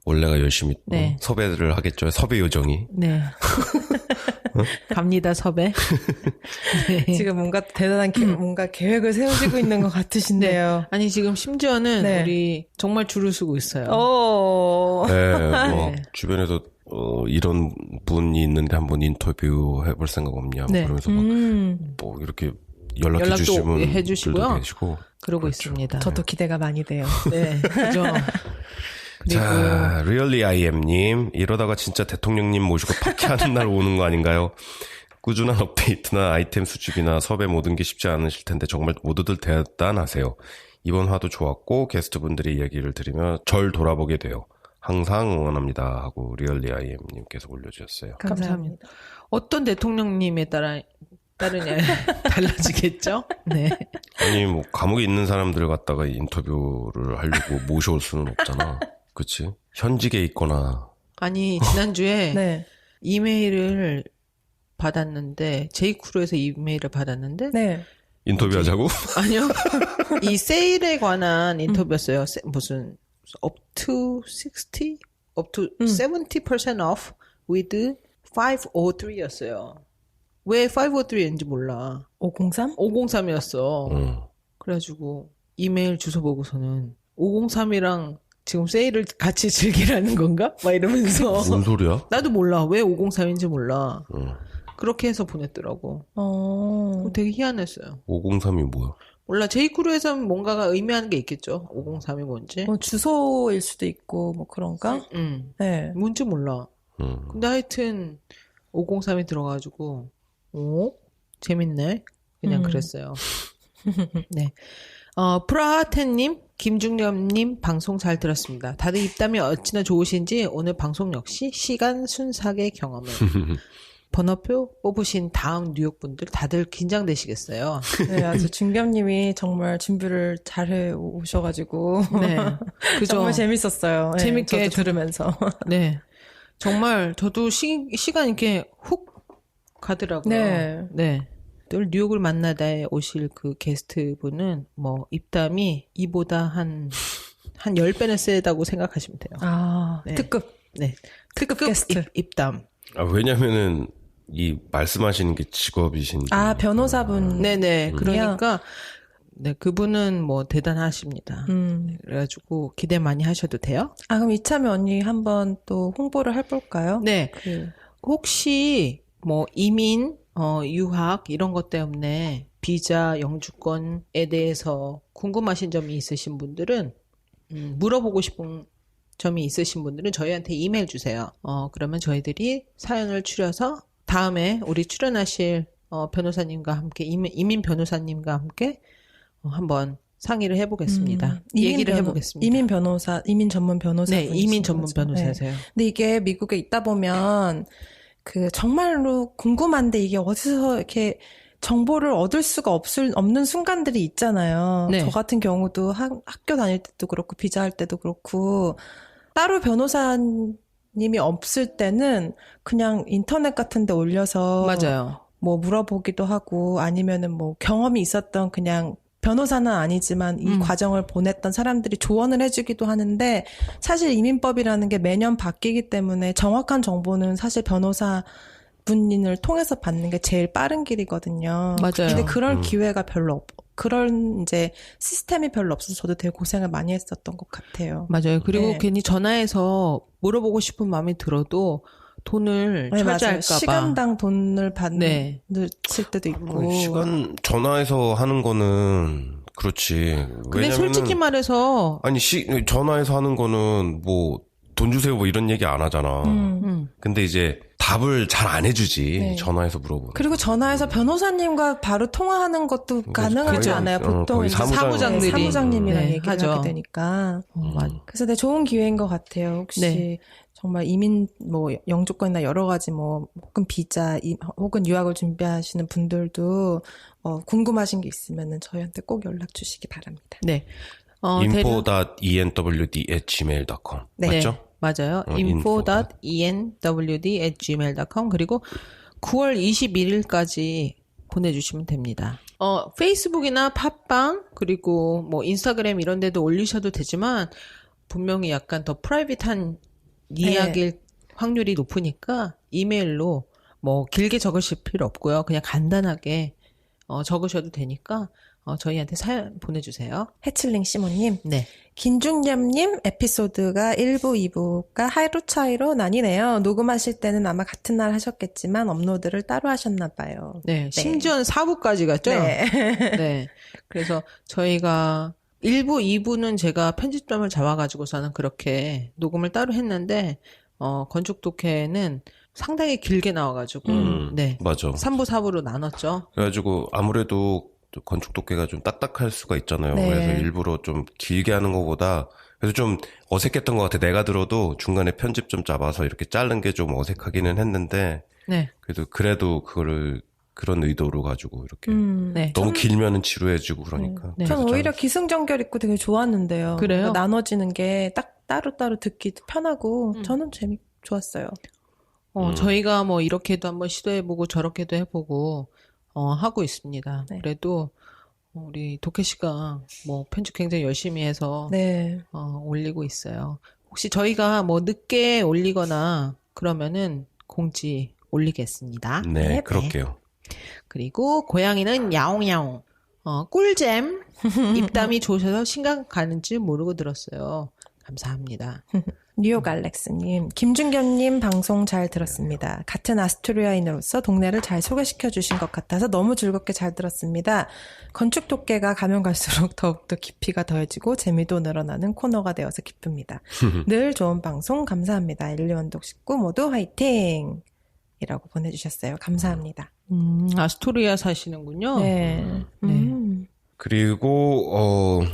원래가 열심히 네. 섭외를 하겠죠. 섭외 요정이. 네. 갑니다, 섭외. 네. 지금 뭔가 대단한 뭔가 계획을 세우시고 있는 것 같으신데요. 아니, 지금 심지어는 네. 우리 정말 줄을 서고 있어요. 네, 뭐 네. 주변에서 이런 분이 있는데 한번 인터뷰 해볼 생각 없냐 네. 그러면서 막 뭐 이렇게 연락해 연락도 주시면 해주시고요. 계시고. 그러고 그렇죠. 있습니다. 저도 기대가 많이 돼요. 네, 그죠. 그리고 자, Really IM님 이러다가 진짜 대통령님 모시고 파티하는 날 오는 거 아닌가요? 꾸준한 업데이트나 아이템 수집이나 섭외 모든 게 쉽지 않으실 텐데 정말 모두들 대단하세요. 이번 화도 좋았고 게스트분들의 이야기를 들으며 절 돌아보게 돼요. 항상 응원합니다 하고 Really IM님께서 올려주셨어요. 감사합니다. 어떤 대통령님에 따르냐 달라지겠죠? 네. 아니 뭐 감옥에 있는 사람들 갖다가 인터뷰를 하려고 모셔올 수는 없잖아. 그치? 현직에 있거나. 아니, 지난주에 네. 이메일을 받았는데, 제이크루에서 이메일을 받았는데, 네. 인터뷰하자고? 아니요. 이 세일에 관한 인터뷰였어요. 무슨, up to 60? up to 70% off with 503였어요. 왜 503인지 몰라. 503? 503이었어. 그래가지고, 이메일 주소 보고서는 503이랑 지금 세일을 같이 즐기라는 건가? 막 이러면서. 뭔 소리야? 나도 몰라. 왜 503인지 몰라. 그렇게 해서 보냈더라고. 되게 희한했어요. 503이 뭐야? 몰라. 제이크루에서는 뭔가가 의미하는 게 있겠죠. 503이 뭔지. 뭐 주소일 수도 있고 뭐 그런가? 네. 뭔지 몰라. 근데 하여튼 503이 들어가지고 재밌네. 그냥 그랬어요. 네. 프라하텐님, 김중렴님 방송 잘 들었습니다. 다들 입담이 어찌나 좋으신지 오늘 방송 역시 시간 순삭의 경험을. 번호표 뽑으신 다음 뉴욕 분들 다들 긴장되시겠어요. 네, 아주 준겸님이 정말 준비를 잘해 오셔가지고. 네. 그죠. 정말 재밌었어요. 네, 재밌게 저도 들으면서. 네. 정말 저도 시간 이렇게 훅 가더라고요. 네. 네. 늘 뉴욕을 만나다에 오실 그 게스트 분은 뭐 입담이 이보다 한 10배는 세다고 생각하시면 돼요. 아, 네. 특급. 네. 특급 게스트. 입담. 왜냐면은 이 말씀하시는 게 직업이신데. 아, 변호사분. 네네. 그러니까 네, 그분은 뭐 대단하십니다. 그래가지고 기대 많이 하셔도 돼요. 아, 그럼 이참에 언니 한번 또 홍보를 해볼까요? 네. 혹시 뭐 이민, 유학 이런 것 때문에 비자, 영주권에 대해서 궁금하신 점이 있으신 분들은 물어보고 싶은 점이 있으신 분들은 저희한테 이메일 주세요. 그러면 저희들이 사연을 추려서 다음에 우리 출연하실 변호사님과 함께 이민 변호사님과 함께 한번 상의를 해보겠습니다. 얘기를 해보겠습니다. 이민 전문 변호사. 네, 이민 전문 변호사세요. 네. 근데 이게 미국에 있다 보면 그 정말로 궁금한데 이게 어디서 이렇게 정보를 얻을 수가 없는 순간들이 있잖아요. 네. 저 같은 경우도 학교 다닐 때도 그렇고 비자 할 때도 그렇고 따로 변호사님이 없을 때는 그냥 인터넷 같은 데 올려서 맞아요. 뭐 물어보기도 하고 아니면은 뭐 경험이 있었던 그냥 변호사는 아니지만 이 과정을 보냈던 사람들이 조언을 해주기도 하는데 사실 이민법이라는 게 매년 바뀌기 때문에 정확한 정보는 사실 변호사 분인을 통해서 받는 게 제일 빠른 길이거든요. 맞아요. 근데 그럴 기회가 별로 그런 이제 시스템이 별로 없어서 저도 되게 고생을 많이 했었던 것 같아요. 맞아요. 그리고 네. 괜히 전화해서 물어보고 싶은 마음이 들어도 돈을 네, 차지할까 맞아요. 봐. 시간당 돈을 네. 받을 때도 있고. 시간 전화해서 하는 거는 그렇지. 근데 솔직히 말해서 아니 전화해서 하는 거는 뭐 돈 주세요 뭐 이런 얘기 안 하잖아. 근데 이제 답을 잘 안 해주지. 네. 전화해서 물어보면. 그리고 전화해서 변호사님과 바로 통화하는 것도 가능하지 거의, 않아요. 보통 거의 이제 사무장들이 사무장님이랑 네, 얘기를 하죠. 하게 되니까. 맞아. 그래서 되게 좋은 기회인 것 같아요. 혹시 네. 정말 이민 뭐 영주권이나 여러 가지 뭐 혹은 비자 혹은 유학을 준비하시는 분들도 궁금하신 게 있으면은 저희한테 꼭 연락 주시기 바랍니다. 네. info.enwd@gmail.com 네. 맞죠? 네, 맞아요. info. info.enwd@gmail.com 그리고 9월 21일까지 보내주시면 됩니다. 페이스북이나 팟빵 그리고 뭐 인스타그램 이런 데도 올리셔도 되지만 분명히 약간 더 프라이빗한 이야기일 확률이 높으니까 이메일로 뭐 길게 적으실 필요 없고요. 그냥 간단하게 적으셔도 되니까 저희한테 사연 보내주세요. 해칠링 시모님. 네. 김중렴님 에피소드가 1부, 2부가 하루 차이로 나뉘네요. 녹음하실 때는 아마 같은 날 하셨겠지만 업로드를 따로 하셨나 봐요. 네. 심지어는 4부까지 갔죠? 네. 네. 그래서 저희가 1부, 2부는 제가 편집점을 잡아가지고서는 그렇게 녹음을 따로 했는데, 건축 독해는 상당히 길게 나와가지고, 네. 맞아. 3부, 4부로 나눴죠. 그래가지고 아무래도 건축 독해가 좀 딱딱할 수가 있잖아요. 네. 그래서 일부러 좀 길게 하는 것보다 그래서 좀 어색했던 것 같아. 내가 들어도 중간에 편집 좀 잡아서 이렇게 자른 게 좀 어색하기는 했는데 네. 그래도 그거를 그런 의도로 가지고 이렇게 네. 너무 길면은 지루해지고 그러니까. 네. 전 그래서 오히려 기승전결 있고 되게 좋았는데요. 그래요? 그러니까 나눠지는 게 딱 따로따로 듣기도 편하고 저는 좋았어요. 저희가 뭐 이렇게도 한번 시도해보고 저렇게도 해보고, 하고 있습니다. 네. 그래도 우리 도케 씨가 뭐 편집 굉장히 열심히 해서 네. 올리고 있어요. 혹시 저희가 뭐 늦게 올리거나 그러면은 공지 올리겠습니다. 네, 그럴게요. 그리고 고양이는 야옹야옹. 꿀잼. 입담이 좋으셔서 신강 가는지 모르고 들었어요. 감사합니다. 뉴욕 알렉스님, 김준겸님 방송 잘 들었습니다. 같은 아스트리아인으로서 동네를 잘 소개시켜 주신 것 같아서 너무 즐겁게 잘 들었습니다. 건축 독해가 가면 갈수록 더욱더 깊이가 더해지고 재미도 늘어나는 코너가 되어서 기쁩니다. 늘 좋은 방송 감사합니다. 일리원독 식구 모두 화이팅! 이라고 보내주셨어요. 감사합니다. 아스토리아 사시는군요. 네. 그리고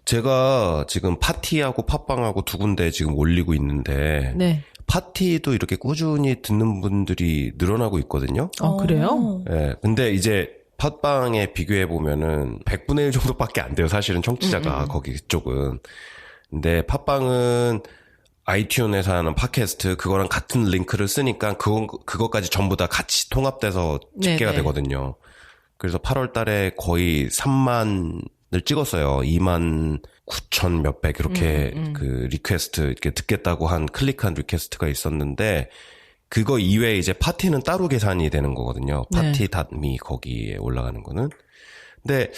제가 지금 파티하고 팟빵하고 두 군데 지금 올리고 있는데 네. 파티도 이렇게 꾸준히 듣는 분들이 늘어나고 있거든요. 그래요? 네, 근데 이제 팟빵에 비교해 보면은 100분의 1 정도밖에 안 돼요. 사실은 청취자가 거기 쪽은. 근데 팟빵은 아이튠에서 하는 팟캐스트 그거랑 같은 링크를 쓰니까 그거까지 전부 다 같이 통합돼서 집계가 네네. 되거든요. 그래서 8월 달에 거의 3만을 찍었어요. 2만 9천 몇백 이렇게 그 리퀘스트 이렇게 듣겠다고 한 클릭한 리퀘스트가 있었는데 그거 이외에 이제 파티는 따로 계산이 되는 거거든요. 파티.me 거기에 올라가는 거는. 근데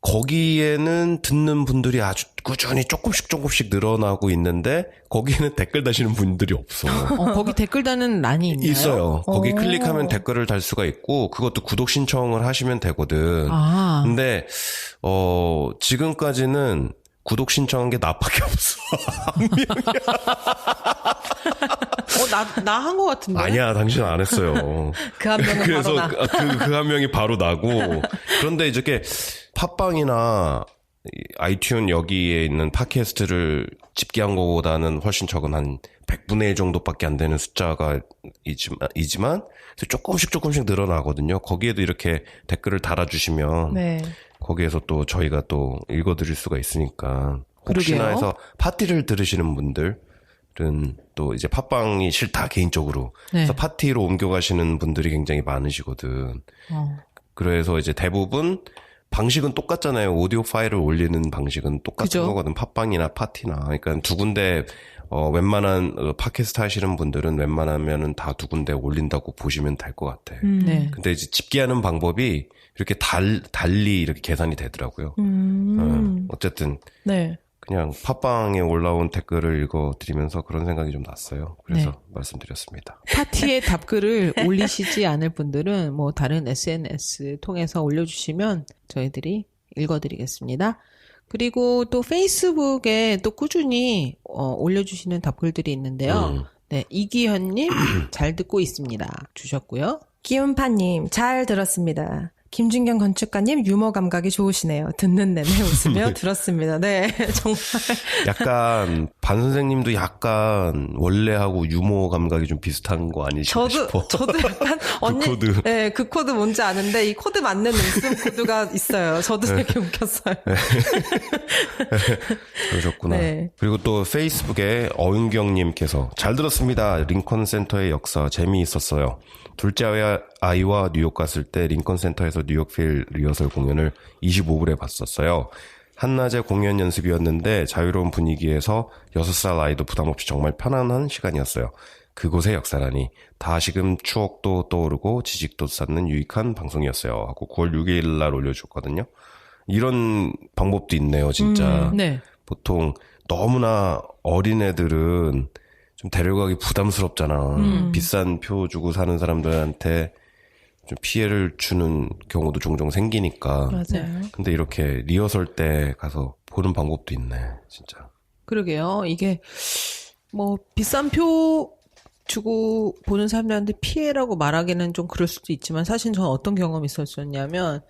거기에는 듣는 분들이 아주 꾸준히 조금씩 늘어나고 있는데 거기에는 댓글 다시는 분들이 없어. 거기 댓글 다는 란이 있나요? 있어요. 거기 클릭하면 댓글을 달 수가 있고 그것도 구독 신청을 하시면 되거든. 근데 지금까지는 구독 신청한 게 나밖에 없어. 나 한 거 같은데? 아니야, 당신 안 했어요. 그 한 명은 그래서 바로 나. 그 한 명이 바로 나고. 그런데 이렇게 팟빵이나 아이튠 여기에 있는 팟캐스트를 집계한 것보다는 훨씬 적은 한 100분의 1 정도밖에 안 되는 숫자가 이지만 조금씩 늘어나거든요. 거기에도 이렇게 댓글을 달아주시면 네. 거기에서 또 저희가 또 읽어드릴 수가 있으니까 혹시나 그러게요. 해서 파티를 들으시는 분들은 또 이제 팟빵이 싫다 개인적으로 네. 그래서 파티로 옮겨가시는 분들이 굉장히 많으시거든. 그래서 이제 대부분 방식은 똑같잖아요. 오디오 파일을 올리는 방식은 똑같은 그죠? 거거든. 팟빵이나 파티나. 그러니까 두 군데 웬만한 팟캐스트 하시는 분들은 웬만하면은 다 두 군데 올린다고 보시면 될 것 같아. 네. 근데 이제 집계하는 방법이 이렇게 달리 이렇게 계산이 되더라고요. 어쨌든 네. 그냥 팟빵에 올라온 댓글을 읽어드리면서 그런 생각이 좀 났어요. 그래서 말씀드렸습니다. 파티에 답글을 올리시지 않을 분들은 뭐 다른 SNS 통해서 올려주시면 저희들이 읽어드리겠습니다. 그리고 또 페이스북에 또 꾸준히 올려주시는 답글들이 있는데요. 네, 이기현님 잘 듣고 있습니다. 주셨고요. 기운파님, 잘 들었습니다. 김준경 건축가님, 유머 감각이 좋으시네요. 듣는 내내 웃으며 들었습니다. 네, 정말. 약간 반 선생님도 약간 원래하고 유머 감각이 좀 비슷한 거 아니실까 싶어. 저도 약간 언니, 코드. 네, 그 코드 뭔지 아는데 이 코드 맞는 웃음 코드가 있어요. 저도 되게 웃겼어요. 그러셨구나. 네. 그리고 또 페이스북에 어윤경님께서 잘 들었습니다. 링컨 센터의 역사 재미있었어요. 둘째 아이와 뉴욕 갔을 때 링컨 센터에서 뉴욕필 리허설 공연을 25불에 봤었어요. 한낮에 공연 연습이었는데 자유로운 분위기에서 6살 아이도 부담 없이 정말 편안한 시간이었어요. 그곳의 역사라니 다시금 추억도 떠오르고 지식도 쌓는 유익한 방송이었어요. 하고 9월 6일 날 올려줬거든요. 이런 방법도 있네요, 진짜. 네. 보통 너무나 어린애들은 좀 데려가기 부담스럽잖아. 비싼 표 주고 사는 사람들한테 좀 피해를 주는 경우도 종종 생기니까. 맞아요. 근데 이렇게 리허설 때 가서 보는 방법도 있네, 진짜. 그러게요. 이게 뭐 비싼 표 주고 보는 사람들한테 피해라고 말하기는 좀 그럴 수도 있지만 사실 저는 어떤 경험이 있었냐면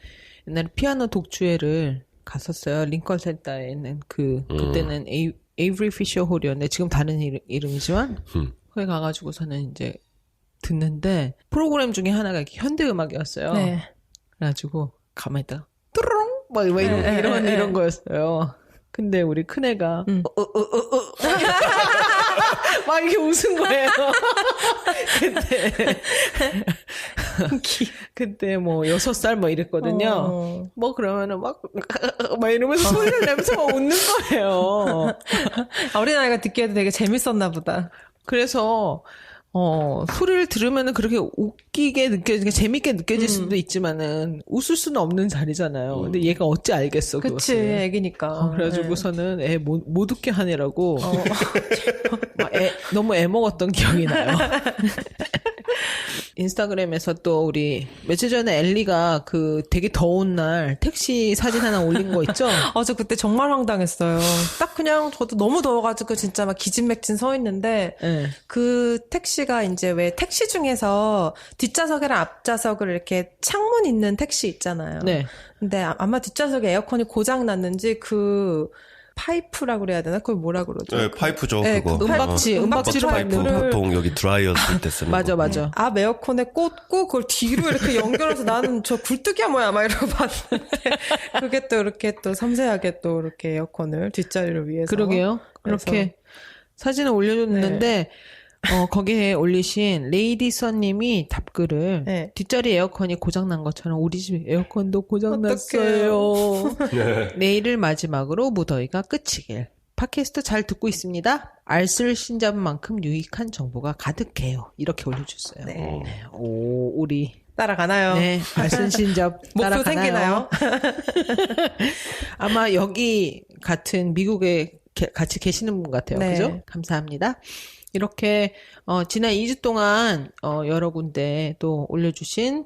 옛날에 피아노 독주회를 갔었어요. 링컨 센터에 있는 그때는 에이브리 피셔 홀이었는데 지금 다른 이름이지만 거기 가가지고서는 이제 듣는데 프로그램 중에 하나가 이렇게 현대음악이었어요. 네. 그래가지고 가만히 있다가 뚜루룽 막 이런 거였어요. 근데 우리 큰애가 막 이렇게 웃은 거예요. 그때 뭐 6살 뭐 이랬거든요. 뭐 그러면은 막 이러면서 소리를 내면서 막 웃는 거예요. 어린아이가 듣기에도 되게 재밌었나 보다. 그래서 소리를 들으면은 그렇게 웃기게 재밌게 느껴질 수도 있지만은 웃을 수는 없는 자리잖아요. 근데 얘가 어찌 알겠어, 그치, 그것을. 애기니까. 그래가지고서는 애 못 웃게 하느라고 막 너무 애 먹었던 기억이 나요. 인스타그램에서 또 우리 며칠 전에 엘리가 그 되게 더운 날 택시 사진 하나 올린 거 있죠? 저 그때 정말 황당했어요. 딱 그냥 저도 너무 더워가지고 진짜 막 기진맥진 서 있는데 네. 그 택시가 이제 왜 택시 중에서 뒷좌석이랑 앞좌석을 이렇게 창문 있는 택시 있잖아요. 네. 근데 아마 뒷좌석에 에어컨이 고장 났는지 그 파이프라고 그래야 되나? 그걸 뭐라 그러죠? 네, 파이프죠, 네, 그거. 은박지로 파이프 만드는 보통 여기 드라이어 쓸 때 쓰는 맞아, 거. 맞아. 앞 에어컨에 꽂고 그걸 뒤로 이렇게 연결해서 나는 저 굴뚝이야 뭐야 막 이러고 봤는데 그게 또 이렇게 또 섬세하게 또 이렇게 에어컨을 뒷자리를 위해서 그러게요. 그렇게 사진을 올려줬는데 거기에 올리신 레이디선님이 답글을 네. 뒷자리 에어컨이 고장난 것처럼 우리 집 에어컨도 고장났어요. 내일을 마지막으로 무더위가 끝이길. 팟캐스트 잘 듣고 있습니다. 알쓸 신잡만큼 유익한 정보가 가득해요. 이렇게 올려줬어요. 네. 오, 우리 따라가나요? 네, 알쓸 신잡 목표 따라가나요? 생기나요? 아마 여기 같은 미국에 같이 계시는 분 같아요. 네. 그죠? 감사합니다. 이렇게 지난 2주 동안 여러 군데 또 올려주신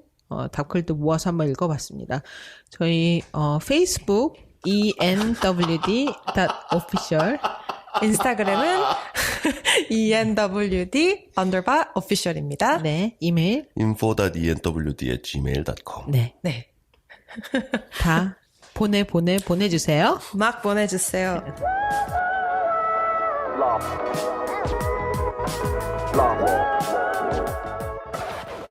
답글도 모아서 한번 읽어봤습니다. 저희 페이스북 enwd.official 인스타그램은 enwd_official입니다. 네, 이메일 info.enwd@gmail.com 네, 네. 다 보내주세요. 막 보내주세요. Love.